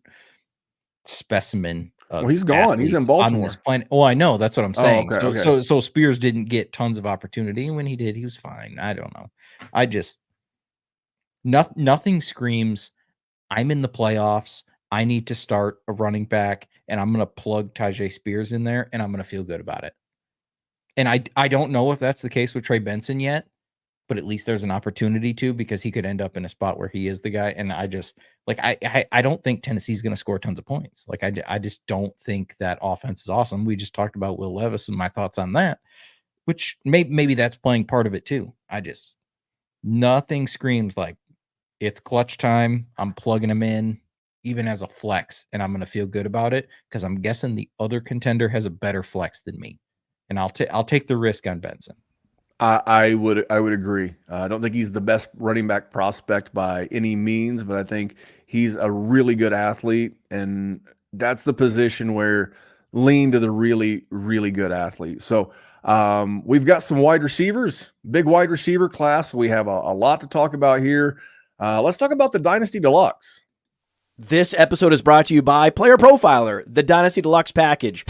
specimen. Well, he's gone. He's in Baltimore. On this planet. Well, I know. That's what I'm saying. Okay. So Spears didn't get tons of opportunity. And when he did, he was fine. I don't know. Nothing screams, I'm in the playoffs. I need to start a running back, and I'm going to plug Tyjae Spears in there, and I'm going to feel good about it. And I don't know if that's the case with Trey Benson yet, but at least there's an opportunity to, because he could end up in a spot where he is the guy. And I don't think Tennessee's going to score tons of points. I just don't think that offense is awesome. We just talked about Will Levis and my thoughts on that, which maybe that's playing part of it too. Nothing screams like it's clutch time. I'm plugging him in even as a flex, and I'm going to feel good about it because I'm guessing the other contender has a better flex than me. And I'll take the risk on Benson. I would agree. I don't think he's the best running back prospect by any means, but I think he's a really good athlete, and that's the position where lean to the really, really good athlete. So we've got some wide receivers, big wide receiver class. We have a lot to talk about here. Let's talk about the Dynasty Deluxe. This episode is brought to you by Player Profiler, the Dynasty Deluxe package.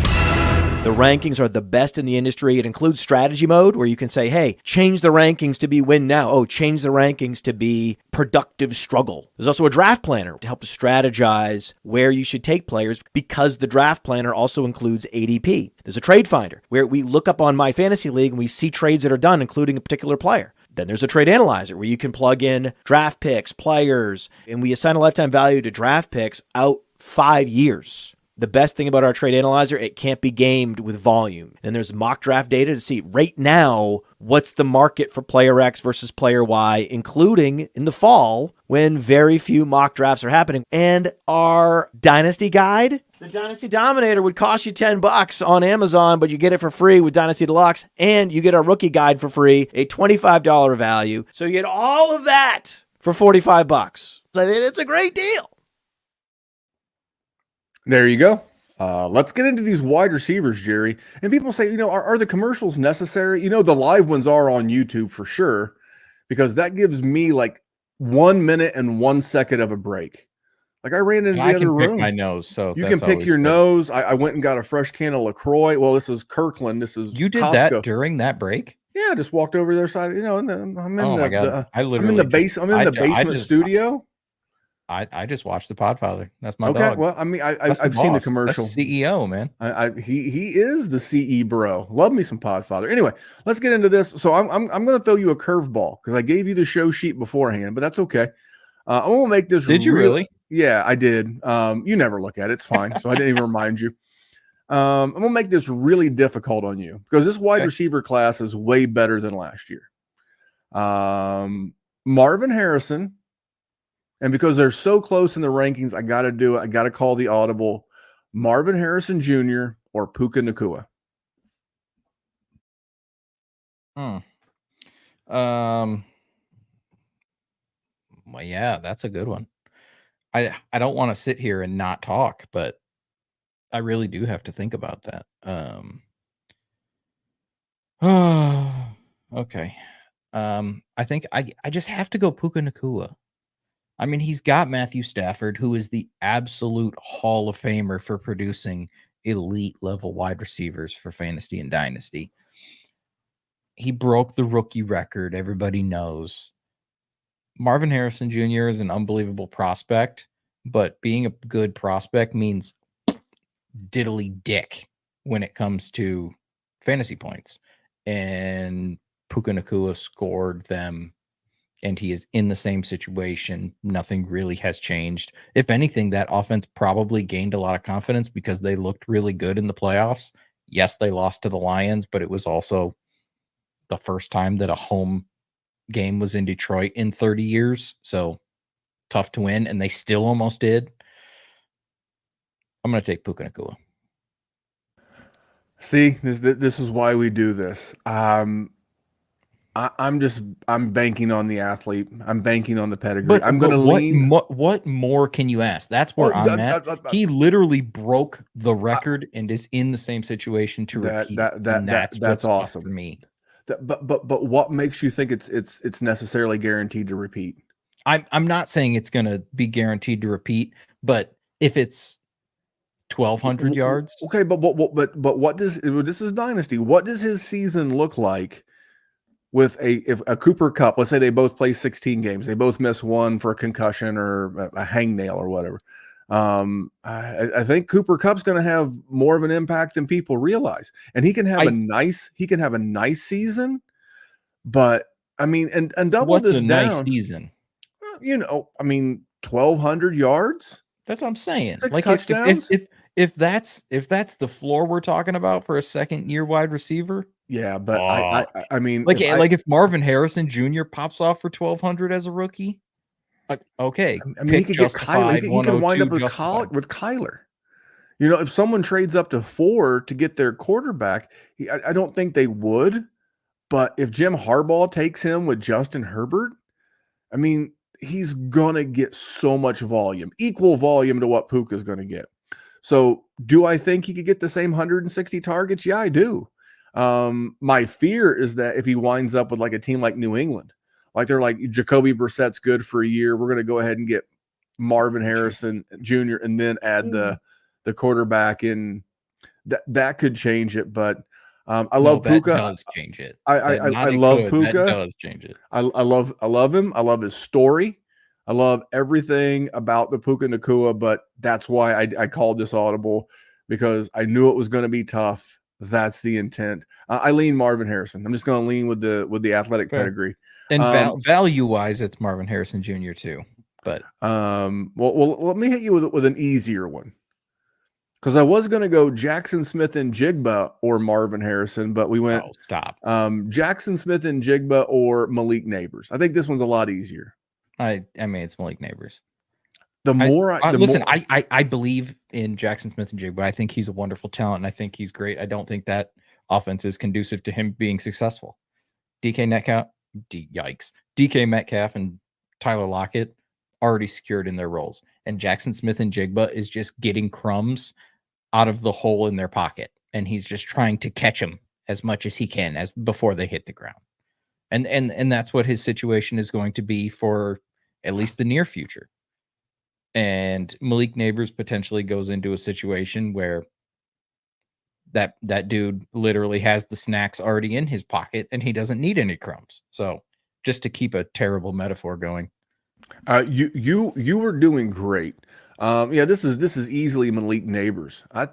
The rankings are the best in the industry. It includes strategy mode where you can say, hey, change the rankings to be win now. Oh, change the rankings to be productive struggle. There's also a draft planner to help strategize where you should take players because the draft planner also includes ADP. There's a trade finder where we look up on My Fantasy League and we see trades that are done, including a particular player. Then there's a trade analyzer where you can plug in draft picks, players, and we assign a lifetime value to draft picks out 5 years. The best thing about our trade analyzer, it can't be gamed with volume. And there's mock draft data to see right now what's the market for player X versus player Y, including in the fall when very few mock drafts are happening. And our Dynasty guide, the Dynasty Dominator, would cost you $10 on Amazon, but you get it for free with Dynasty Deluxe, and you get our rookie guide for free, a $25 value. So you get all of that for $45. I mean, it's a great deal. There you go. Let's get into these wide receivers, Jerry. And people say, are the commercials necessary? The live ones are on YouTube for sure, because that gives me like 1 minute and 1 second of a break. Like I ran into the other room. I can pick my nose, so you can pick your nose. I went and got a fresh can of LaCroix. Well, this is Kirkland. This is you did Costco. That during that break? Yeah, I just walked over their side. And I'm in my God. I'm in the basement studio. I just watched the Podfather. That's my dog. Okay, well, I mean, I've seen the commercial. That's CEO, man. He is the CE bro. Love me some Podfather. Anyway, let's get into this. So I'm going to throw you a curveball because I gave you the show sheet beforehand, but that's okay. I'm going to make this. Did you really? Yeah, I did. You never look at it. It's fine. So I didn't even remind you. I'm going to make this really difficult on you because this wide receiver class is way better than last year. Marvin Harrison. And because they're so close in the rankings, I got to do it. I got to call the audible. Marvin Harrison Jr. or Puka Nacua. Well, yeah, that's a good one. I don't want to sit here and not talk, but I really do have to think about that. Okay. I think I just have to go Puka Nacua. I mean, he's got Matthew Stafford, who is the absolute Hall of Famer for producing elite level wide receivers for fantasy and dynasty. He broke the rookie record. Everybody knows. Marvin Harrison Jr. is an unbelievable prospect, but being a good prospect means diddly dick when it comes to fantasy points. And Puka Nacua scored them, and he is in the same situation. Nothing really has changed. If anything, that offense probably gained a lot of confidence because they looked really good in the playoffs. Yes, they lost to the Lions, but it was also the first time that a home game was in Detroit in 30 years. So tough to win, and they still almost did. I'm going to take Puka Nacua. See, this is why we do this. I'm banking on the athlete. I'm banking on the pedigree. I'm going to lean. What more can you ask? That's where I'm at. He literally broke the record and is in the same situation to repeat. That's awesome for me. But what makes you think it's necessarily guaranteed to repeat? I'm not saying it's going to be guaranteed to repeat, but if it's 1,200 yards, okay. But what does this is Dynasty? What does his season look like with if a Cooper Kupp? Let's say they both play 16 games, they both miss one for a concussion or a hangnail or whatever. I think Cooper Kupp's going to have more of an impact than people realize, and he can have a nice season. But I mean, and double what's this a down. Nice season? I mean, 1,200 yards. That's what I'm saying. 6 like touchdowns. If that's the floor we're talking about for a second year wide receiver. Yeah, but I mean, like if Marvin Harrison Jr. pops off for 1,200 as a rookie. Okay, I mean, he could get Kyler. He could wind up with Kyler. If someone trades up to 4 to get their quarterback, I don't think they would. But if Jim Harbaugh takes him with Justin Herbert, I mean, he's gonna get so much volume, equal volume to what Puka is going to get. So, do I think he could get the same 160 targets? Yeah, I do. My fear is that if he winds up with like a team like New England, like they're like Jacoby Brissett's good for a year, we're going to go ahead and get Marvin Harrison Jr. and then add the quarterback in. That could change it, but I love Puka. That does change it. I love Puka. That does change it. I love him. I love his story. I love everything about the Puka Nacua, but that's why I called this audible, because I knew it was going to be tough. That's the intent. I lean Marvin Harrison. I'm just going to lean with the athletic pedigree. And value wise, it's Marvin Harrison Jr. too. But well, let me hit you with an easier one, because I was going to go Jackson Smith and Jigba or Marvin Harrison, but we went stop. Jackson Smith and Jigba or Malik Nabers. I think this one's a lot easier. I mean, it's Malik Nabers. I believe in Jackson Smith and Jigba. I think he's a wonderful talent, and I think he's great. I don't think that offense is conducive to him being successful. DK Metcalf and Tyler Lockett already secured in their roles, and Jackson Smith and Jigba is just getting crumbs out of the hole in their pocket, and he's just trying to catch them as much as he can as before they hit the ground. And that's what his situation is going to be for at least the near future. And Malik Nabers potentially goes into a situation where that dude literally has the snacks already in his pocket and he doesn't need any crumbs. So just to keep a terrible metaphor going. You were doing great. This is easily Malik Nabers. I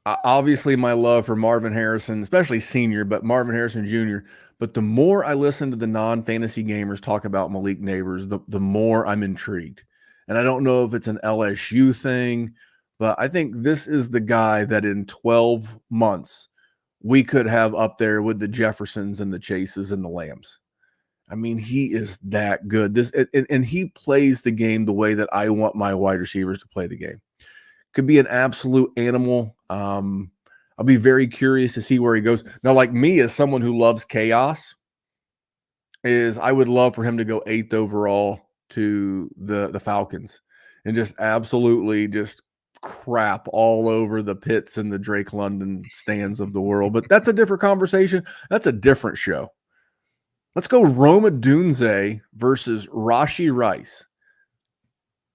obviously my love for Marvin Harrison, especially senior, but Marvin Harrison Jr. But the more I listen to the non-fantasy gamers talk about Malik Nabers, the more I'm intrigued. And I don't know if it's an LSU thing, but I think this is the guy that in 12 months we could have up there with the Jeffersons and the Chases and the Lambs. I mean, he is that good. And he plays the game the way that I want my wide receivers to play the game. Could be an absolute animal. I'll be very curious to see where he goes. Now, like me, as someone who loves chaos, I would love for him to go 8th overall to the Falcons and just absolutely just crap all over the Pitts and the Drake London stands of the world. But that's a different conversation. That's a different show. Let's go Rome Odunze versus Rashee Rice.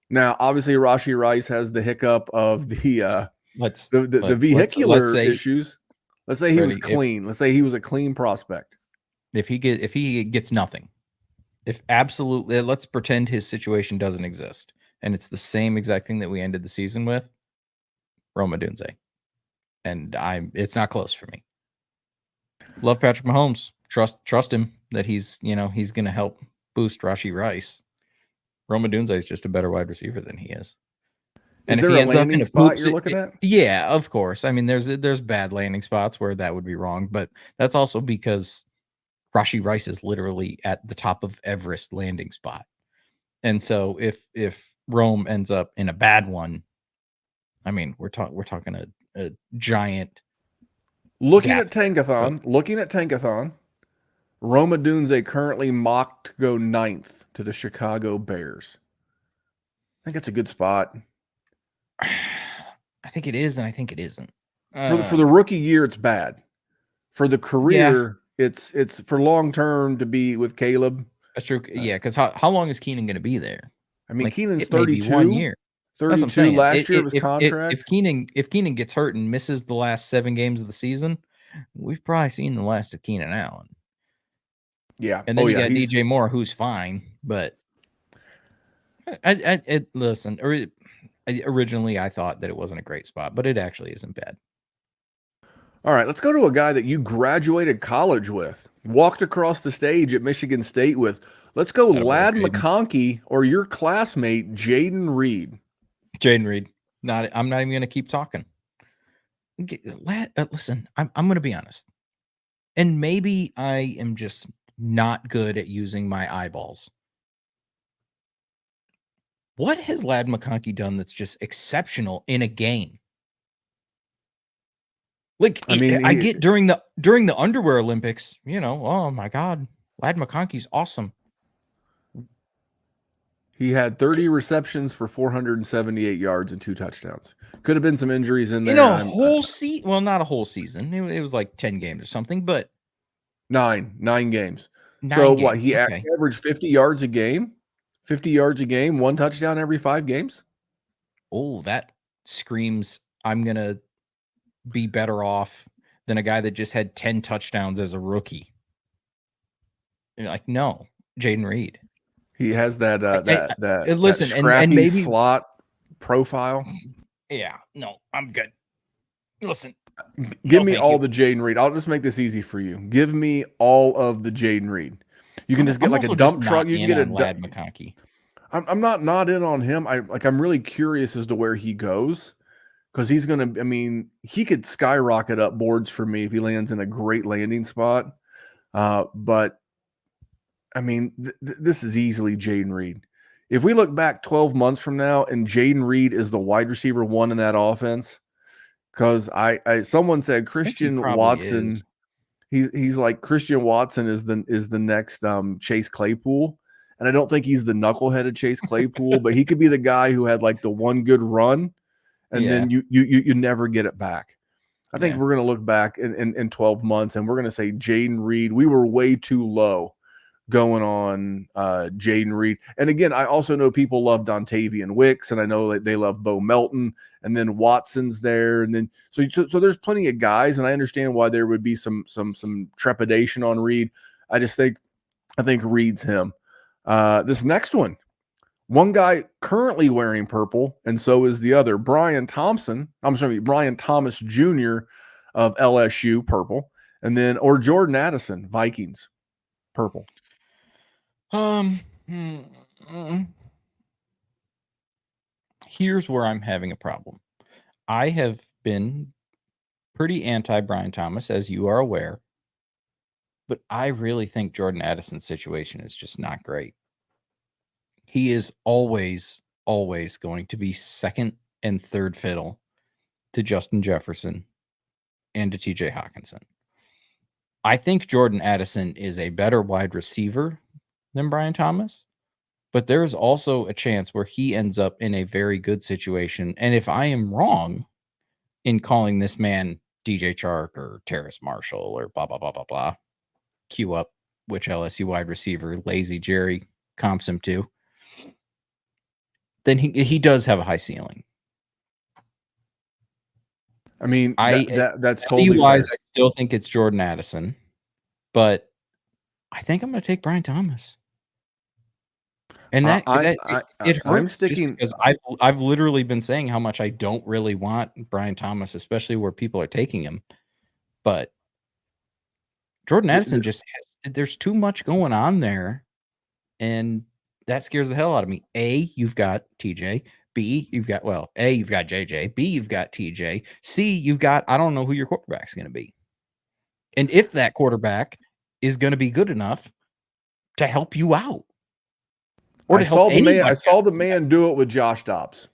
Now, obviously, Rashee Rice has the hiccup of the vehicular issues. Let's say he was clean. Let's say he was a clean prospect. If he gets nothing, let's pretend his situation doesn't exist, and it's the same exact thing that we ended the season with, Rome Odunze, and it's not close for me. Love Patrick Mahomes. Trust him that he's going to help boost Rashee Rice. Rome Odunze is just a better wide receiver than he is. And is there a landing spot you're looking at? Yeah, of course. I mean, there's bad landing spots where that would be wrong, but that's also because Rashee Rice is literally at the top of Everest landing spot. And so if Rome ends up in a bad one, I mean, we're talking a giant. Looking at Tankathon, Rome Odunze currently mocked to go 9th to the Chicago Bears. I think it's a good spot. I think it is, and I think it isn't. For the rookie year, it's bad. For the career, it's for long term to be with Caleb. That's true. Yeah, because how long is Keenan going to be there? I mean, Keenan's 32. 1 year. 32 last year of his contract. If Keenan gets hurt and misses the last 7 games of the season, we've probably seen the last of Keenan Allen. Yeah. And then you got DJ Moore, who's fine, but originally I thought that it wasn't a great spot, but it actually isn't bad. All right, let's go to a guy that you graduated college with, walked across the stage at Michigan State with. Let's go Lad McConkey or your classmate, Jayden Reed. Jayden Reed. I'm not even going to keep talking. Listen, I'm going to be honest. And maybe I am just not good at using my eyeballs. What has Lad McConkey done that's just exceptional in a game? Like, I mean, I get during the underwear Olympics, oh my God, Lad McConkey's awesome. He had 30 receptions for 478 yards and 2 touchdowns. Could have been some injuries in there. In a whole season, well, not a whole season. It was like 10 games or something, but 9 games. What? He averaged 50 yards a game. 50 yards a game, 1 touchdown every 5 games. Oh, that screams I'm gonna be better off than a guy that just had 10 touchdowns as a rookie. You're like, no, Jayden Reed. He has that listen, that and maybe slot profile. Yeah, no, I'm good. Listen, give me all the Jayden Reed. I'll just make this easy for you. Give me all of the Jayden Reed. You can just get like a dump truck. You can get a Lad McConkey. I'm not in on him. I'm really curious as to where he goes because he's gonna. I mean, he could skyrocket up boards for me if he lands in a great landing spot. But I mean, this is easily Jayden Reed. If we look back 12 months from now and Jayden Reed is the wide receiver 1 in that offense, because someone said Christian Watson. He's like Christian Watson is the next Chase Claypool. And I don't think he's the knuckleheaded Chase Claypool, but he could be the guy who had like the one good run and then you never get it back. I think we're going to look back in 12 months and we're going to say Jayden Reed, we were way too low going on Jayden Reed. And again, I also know people love Dontavian Wicks and I know that they love Bo Melton and then Watson's there. And then, so there's plenty of guys and I understand why there would be some trepidation on Reed. I think Reed's him. This next one guy currently wearing purple, and so is the other, Brian Thomas Jr. of LSU, purple, and then or Jordan Addison, Vikings, purple. Here's where I'm having a problem. I have been pretty anti Brian Thomas, as you are aware, but I really think Jordan Addison's situation is just not great. He is always going to be second and third fiddle to Justin Jefferson and to TJ Hawkinson. I think Jordan Addison is a better wide receiver than Brian Thomas, but there's also a chance where he ends up in a very good situation. And if I am wrong in calling this man DJ Chark or Terrace Marshall or blah, blah, blah, blah, blah, cue up which LSU wide receiver Lazy Jerry comps him to, then he does have a high ceiling. I mean, that's totally wise. fair. I still think it's Jordan Addison, but I think I'm going to take Brian Thomas. And it hurts. I'm sticking because I've literally been saying how much I don't really want Brian Thomas, especially where people are taking him. But Jordan Addison there's too much going on there, and that scares the hell out of me. A, you've got TJ. B, you've got JJ. B, you've got TJ. C, you've got, I don't know who your quarterback's going to be. And if that quarterback is going to be good enough to help you out. Or I saw the man do it with Josh Dobbs.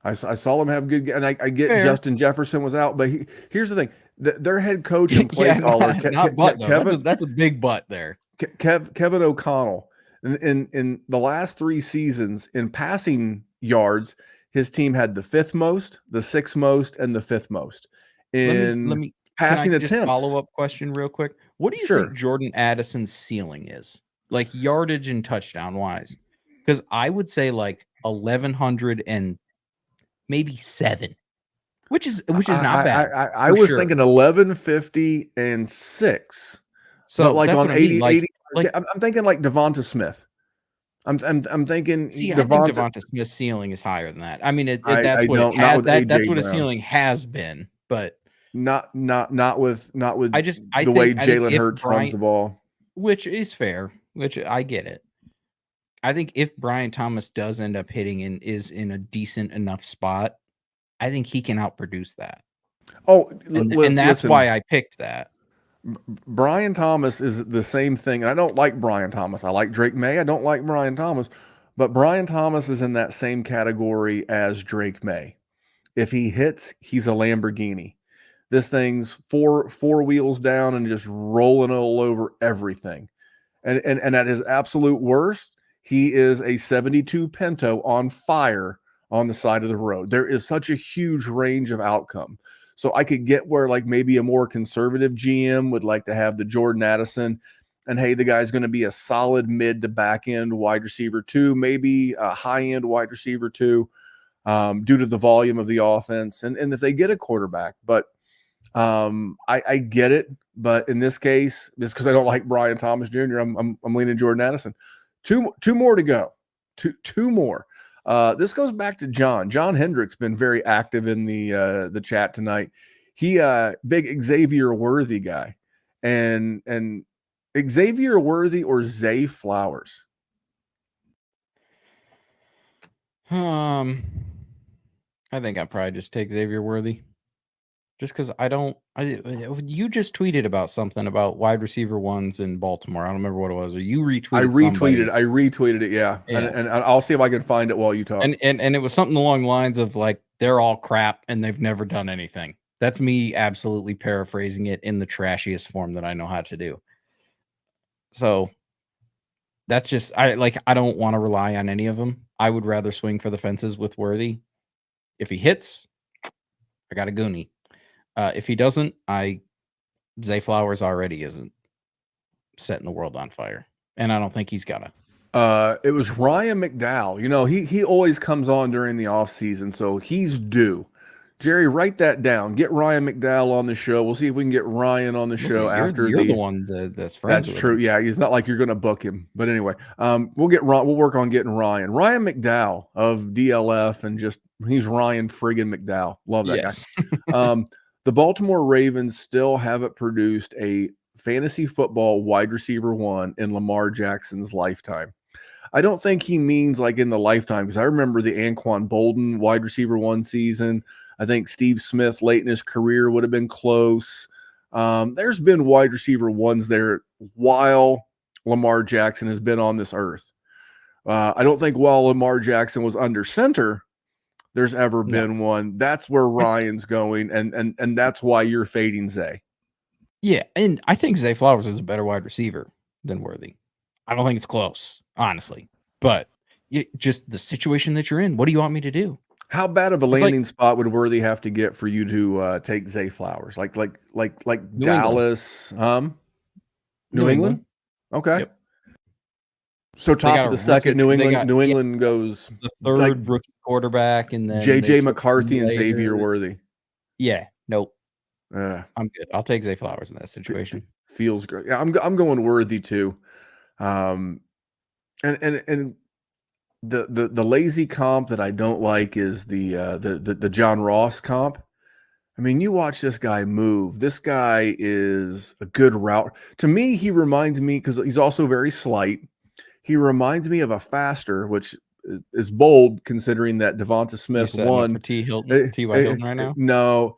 I saw him have good, and I get Fair. Justin Jefferson was out, but here's the thing: their head coach and play caller, Kevin, that's a big butt there. Kevin O'Connell. In the last 3 seasons in passing yards, his team had the 5th most, the 6th most, and the 5th most in passing attempts. Follow-up question real quick. What do you think Jordan Addison's ceiling is? Like yardage and touchdown wise? Because I would say like 1,100 and maybe 7, which is not bad. I was thinking 1,150 and 6. So but like on 80, like, 80 like, I'm thinking like Devonta Smith. I'm thinking I think Devonta Smith's ceiling is higher than that. I mean, that's what a ceiling has been, but not with the way Jalen Hurts runs the ball, which is fair. Which I get it. I think if Brian Thomas does end up hitting and is in a decent enough spot, I think he can outproduce that. Oh, and that's why I picked that. Brian Thomas is the same thing. And I don't like Brian Thomas. I like Drake Maye. I don't like Brian Thomas. But Brian Thomas is in that same category as Drake Maye. If he hits, he's a Lamborghini. This thing's four wheels down and just rolling all over everything. And at his absolute worst, he is a 72 Pinto on fire on the side of the road. There is such a huge range of outcome. So I could get where like maybe a more conservative GM would like to have the Jordan Addison and hey, the guy's going to be a solid mid to back end wide receiver 2, maybe a high end wide receiver 2 due to the volume of the offense. And if they get a quarterback, but I get it. But in this case, just because I don't like Brian Thomas Jr., I'm leaning Jordan Addison. Two more to go. Two more. This goes back to John. John Hendrick's been very active in the chat tonight. He big Xavier Worthy guy, and Xavier Worthy or Zay Flowers. I think I'd probably just take Xavier Worthy. Just because you just tweeted about something about wide receiver 1s in Baltimore. I don't remember what it was. Or you retweeted. I retweeted it. Yeah. And I'll see if I can find it while you talk. And it was something along the lines of like, they're all crap and they've never done anything. That's me absolutely paraphrasing it in the trashiest form that I know how to do. So that's just, I don't want to rely on any of them. I would rather swing for the fences with Worthy. If he hits, I got a goonie. If he doesn't, Zay Flowers already isn't setting the world on fire, and I don't think he's gonna. It was Ryan McDowell. You know, he always comes on during the off season, so he's due. Jerry, write that down. Get Ryan McDowell on the show. We'll see if we can get Ryan on the show after you're the one that's friends. That's true. Yeah, it's not like you're going to book him, but anyway, we'll work on getting Ryan. Ryan McDowell of DLF, and just he's Ryan friggin' McDowell. Love that guy. The Baltimore Ravens still haven't produced a fantasy football wide receiver 1 in Lamar Jackson's lifetime. I don't think he means like in the lifetime, because I remember the Anquan Bolden wide receiver 1 season. I think Steve Smith late in his career would have been close. There's been wide receiver 1s there while Lamar Jackson has been on this earth. I don't think while Lamar Jackson was under center, there's ever been one. That's where Ryan's going, and that's why you're fading Zay. Yeah, and I think Zay Flowers is a better wide receiver than Worthy. I don't think it's close, honestly. But just the situation that you're in, what do you want me to do? How bad of a like- landing spot would Worthy have to get for you to take Zay Flowers? Like New Dallas, New England? Okay. Yep. So They top got of a the second, rookie- New they England. got- New yeah. England goes The third like rookie quarterback, and then JJ they took McCarthy him and Xavier later. Worthy. Yeah, nope. Uh, I'm good. I'll take Zay Flowers in that situation. feels great. Yeah, I'm going Worthy too. And the lazy comp that I don't like is the John Ross comp. I mean, you watch this guy move. This guy is a good route. To me, he reminds me, because he's also very slight. He reminds me of a faster, which is bold considering that Devonta Smith won for T.Y. Hilton right now. No,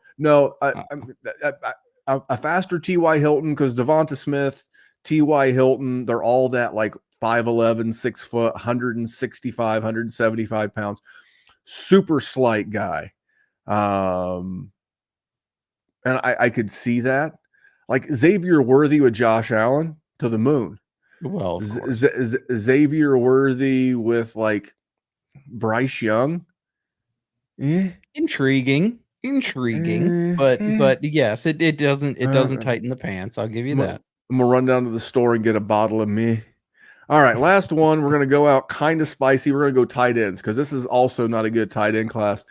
a faster T.Y. Hilton, because Devonta Smith, T.Y. Hilton, they're all that like 5'11", 6 foot, 165, 175 pounds, super slight guy. And I could see that, like Xavier Worthy with Josh Allen to the moon. Well, of course. Xavier Worthy with like Bryce Young. Intriguing, but yes, it doesn't tighten the pants. I'll give you that. I'm gonna run down to the store and get a bottle of me. All right, last one. We're gonna go out kind of spicy. We're gonna go tight ends, because this is also not a good tight end class,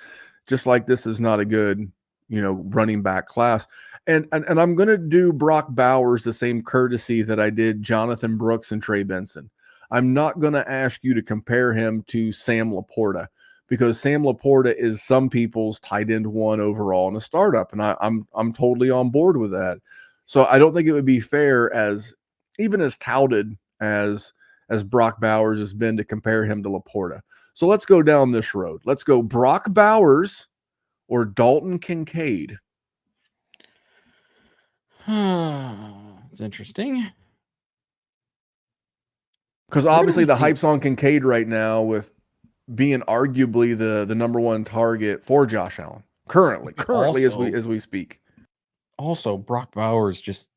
just like this is not a good running back class. And I'm gonna do Brock Bowers the same courtesy that I did Jonathan Brooks and Trey Benson. I'm not gonna ask you to compare him to Sam Laporta, because Sam Laporta is some people's tight end 1 overall in a startup, and I'm totally on board with that. So I don't think it would be fair, as even as touted as Brock Bowers has been, to compare him to Laporta. So let's go down this road. Let's go Brock Bowers or Dalton Kincaid. It's interesting. Because obviously the hype's on Kincaid right now, with being arguably the number 1 target for Josh Allen currently Also, as we speak. Also, Brock Bowers just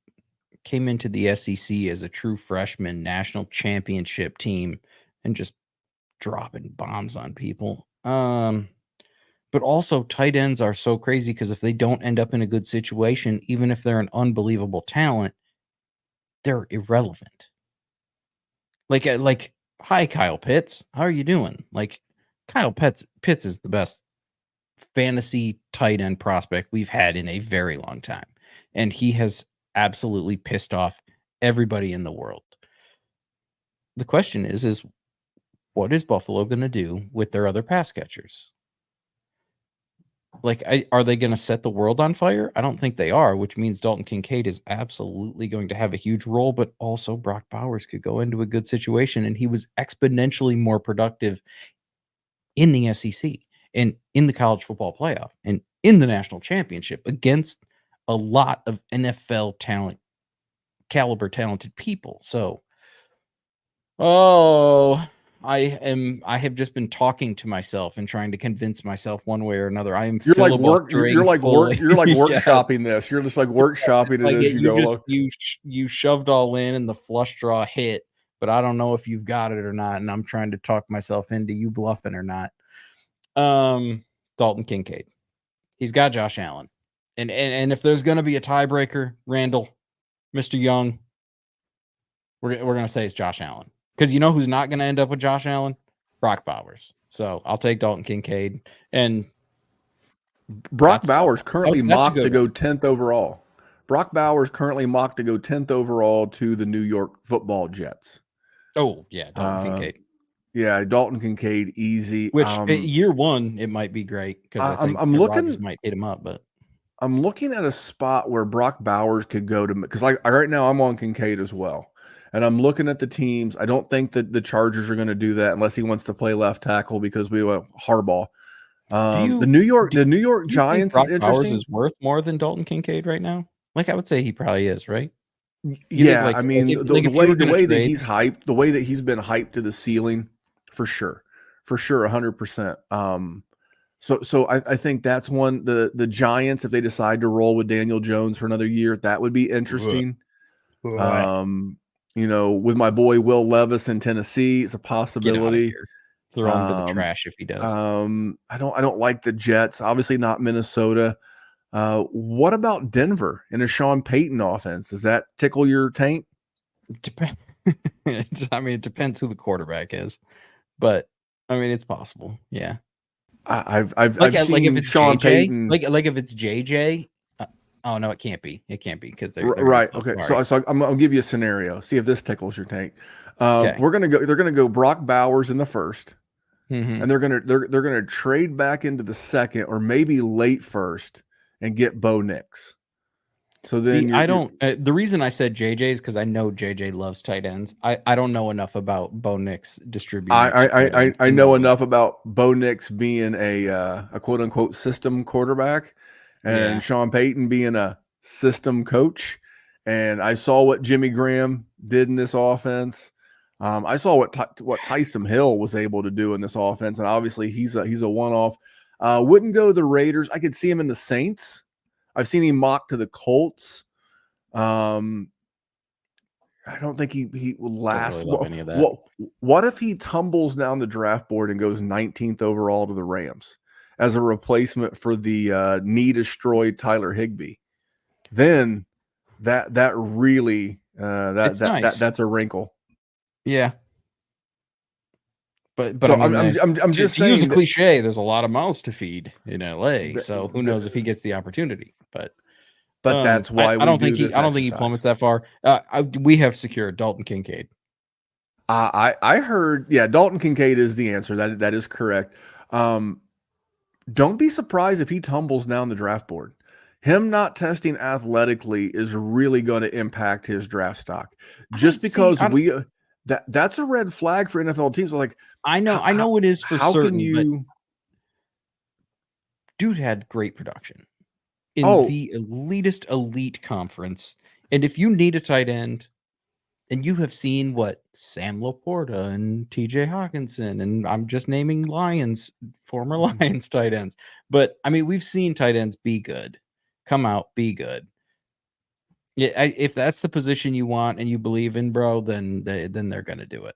came into the SEC as a true freshman national championship team and just dropping bombs on people. But also tight ends are so crazy, because if they don't end up in a good situation, even if they're an unbelievable talent, they're irrelevant. Like, hi, Kyle Pitts. How are you doing? Like, Kyle Pitts is the best fantasy tight end prospect we've had in a very long time. And he has absolutely pissed off everybody in the world. The question is what is Buffalo going to do with their other pass catchers? Like, are they going to set the world on fire? I don't think they are, which means Dalton Kincaid is absolutely going to have a huge role, but also Brock Bowers could go into a good situation, and he was exponentially more productive in the SEC and in the college football playoff and in the national championship against a lot of NFL caliber talented people. So, I have just been talking to myself and trying to convince myself one way or another. I am You're like workshopping this. You're just like workshopping it as you go. You shoved all in and the flush draw hit, but I don't know if you've got it or not, and I'm trying to talk myself into you bluffing or not. Dalton Kincaid. He's got Josh Allen. And if there's going to be a tiebreaker, Randall, Mr. Young, we're going to say it's Josh Allen. Because you know who's not going to end up with Josh Allen? Brock Bowers. So I'll take Dalton Kincaid. And Brock Bowers currently mocked to go 10th overall. Brock Bowers currently mocked to go 10th overall to the New York Football Jets. Oh, yeah, Dalton Kincaid. Yeah, Dalton Kincaid, easy. Which year 1, it might be great, because I think I'm looking, might hit him up, but I'm looking at a spot where Brock Bowers could go to, because right now I'm on Kincaid as well. And I'm looking at the teams. I don't think that the Chargers are going to do that unless he wants to play left tackle, because we went Harbaugh. The New York Giants is interesting. Bowers is worth more than Dalton Kincaid right now. Like, I would say he probably is, right? Yeah, I mean, the way that he's hyped, the way that he's been hyped to the ceiling, for sure, 100%. So I think that's one. The Giants, if they decide to roll with Daniel Jones for another year, that would be interesting. with my boy Will Levis in Tennessee, it's a Get out of possibility. here. Throw him to the trash if he does. I don't like the Jets. Obviously not Minnesota. What about Denver in a Sean Payton offense? Does that tickle your taint? I mean, it depends who the quarterback is, but I mean, it's possible. Yeah. I've Like seen if it's Sean JJ, Payton. like if it's JJ. Oh no, it can't be. It can't be because they're Right. oh, Okay. sorry. So I'll give you a scenario. See if this tickles your tank. Okay. They're gonna go Brock Bowers in the first, Mhm. and they're gonna trade back into the second or maybe late first and get Bo Nix. So then See, I don't. The reason I said JJ is because I know JJ loves tight ends. I don't know enough about Bo Nix distributing. I know enough about Bo Nix being a quote unquote system quarterback, and Sean Payton being a system coach. And I saw what Jimmy Graham did in this offense. I saw what Taysom Hill was able to do in this offense, and obviously he's a one-off. Wouldn't go to the Raiders. I could see him in the Saints. I've seen him mock to the Colts. I don't think he will last. Really love any of that. What if he tumbles down the draft board and goes 19th overall to the Rams as a replacement for the knee-destroyed Tyler Higbee? Then that really that's a wrinkle. Yeah. But So I mean, I'm just saying, use a cliche. There's a lot of mouths to feed in LA, so who knows if he gets the opportunity? But that's why I don't think he plummets that far. We have secured Dalton Kincaid. I heard, Dalton Kincaid is the answer. That is correct. Don't be surprised if he tumbles down the draft board. Him not testing athletically is really going to impact his draft stock. Just because that's a red flag for NFL teams. Like I know it is for how certain. Can you? Dude had great production in the elite conference, and if you need a tight end, and you have seen what Sam Laporta and TJ Hawkinson, and I'm just naming former Lions tight ends, but I mean we've seen tight ends be good, come out, be good. Yeah, if that's the position you want and you believe in, bro, then they're gonna do it.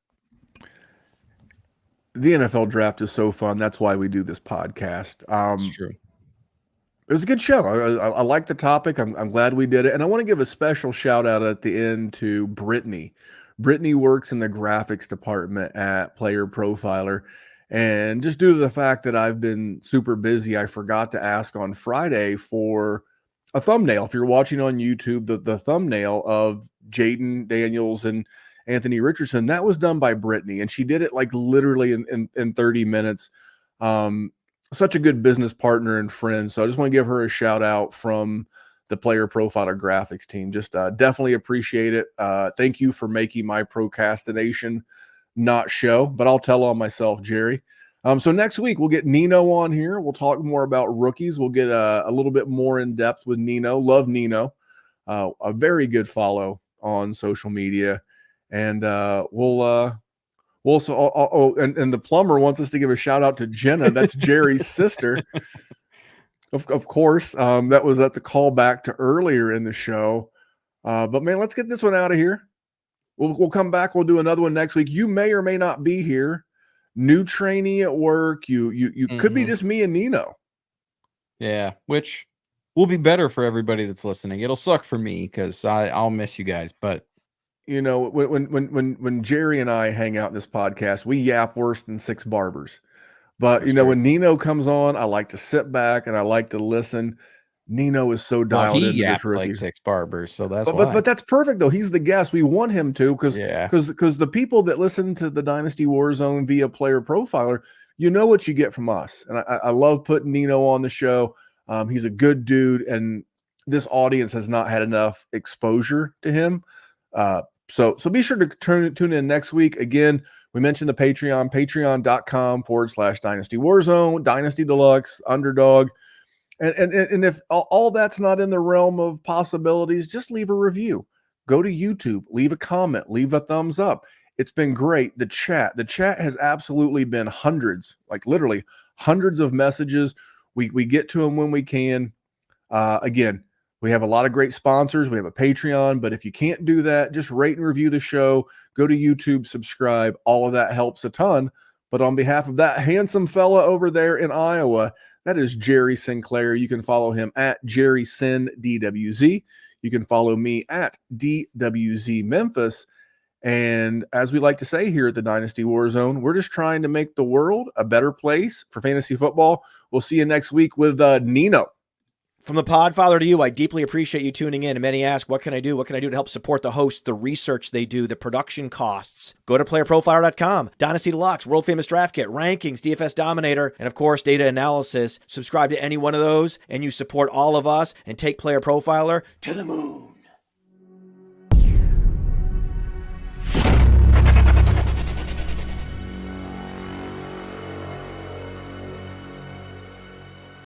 The NFL draft is so fun. That's why we do this podcast. It's true. It was a good show. I like the topic. I'm glad we did it. And I want to give a special shout out at the end to Brittany. Brittany works in the graphics department at Player Profiler. And just due to the fact that I've been super busy, I forgot to ask on Friday for a thumbnail. If you're watching on YouTube, the thumbnail of Jayden Daniels and Anthony Richardson, that was done by Brittany. And she did it like literally in 30 minutes. Such a good business partner and friend. So I just want to give her a shout out from the Player Profiler graphics team. Just definitely appreciate it. Thank you for making my procrastination not show, but I'll tell on myself, Jerry. So next week we'll get Nino on here. We'll talk more about rookies. We'll get a little bit more in depth with Nino. Love Nino. A very good follow on social media. And we'll also, and the plumber wants us to give a shout out to Jenna. That's Jerry's sister. Of course, that's a callback to earlier in the show. But man, let's get this one out of here. We'll come back. We'll do another one next week. You may or may not be here. New trainee at work. You could be just me and Nino. Yeah, which will be better for everybody that's listening. It'll suck for me because I'll miss you guys, but. You know, when Jerry and I hang out in this podcast, we yap worse than 6 barbers. But, That's true. When Nino comes on, I like to sit back and I like to listen. Nino is so dialed into this rookie. Like 6 barbers, so that's why. But that's perfect, though. He's the guest. We want him to because the people that listen to the Dynasty WarZone via Player Profiler, you know what you get from us. And I love putting Nino on the show. He's a good dude, and this audience has not had enough exposure to him. So be sure to tune in next week. Again, we mentioned the Patreon, patreon.com/Dynasty WarZone, Dynasty Deluxe, Underdog. And if all that's not in the realm of possibilities, just leave a review. Go to YouTube, leave a comment, leave a thumbs up. It's been great. The chat has absolutely been hundreds, like literally hundreds of messages. We get to them when we can. Again, We have a lot of great sponsors. We have a Patreon, but if you can't do that, just rate and review the show. Go to YouTube, subscribe. All of that helps a ton. But on behalf of that handsome fella over there in Iowa, that is Jerry Sinclair. You can follow him at JerrySinDWZ. You can follow me at DWZ Memphis. And as we like to say here at the Dynasty Warzone, we're just trying to make the world a better place for fantasy football. We'll see you next week with Nino. From the Podfather to you, I deeply appreciate you tuning in. And many ask, what can I do? What can I do to help support the hosts, the research they do, the production costs? Go to playerprofiler.com, Dynasty Deluxe, World Famous Draft Kit, Rankings, DFS Dominator, and of course, data analysis. Subscribe to any one of those, and you support all of us and take Player Profiler to the moon.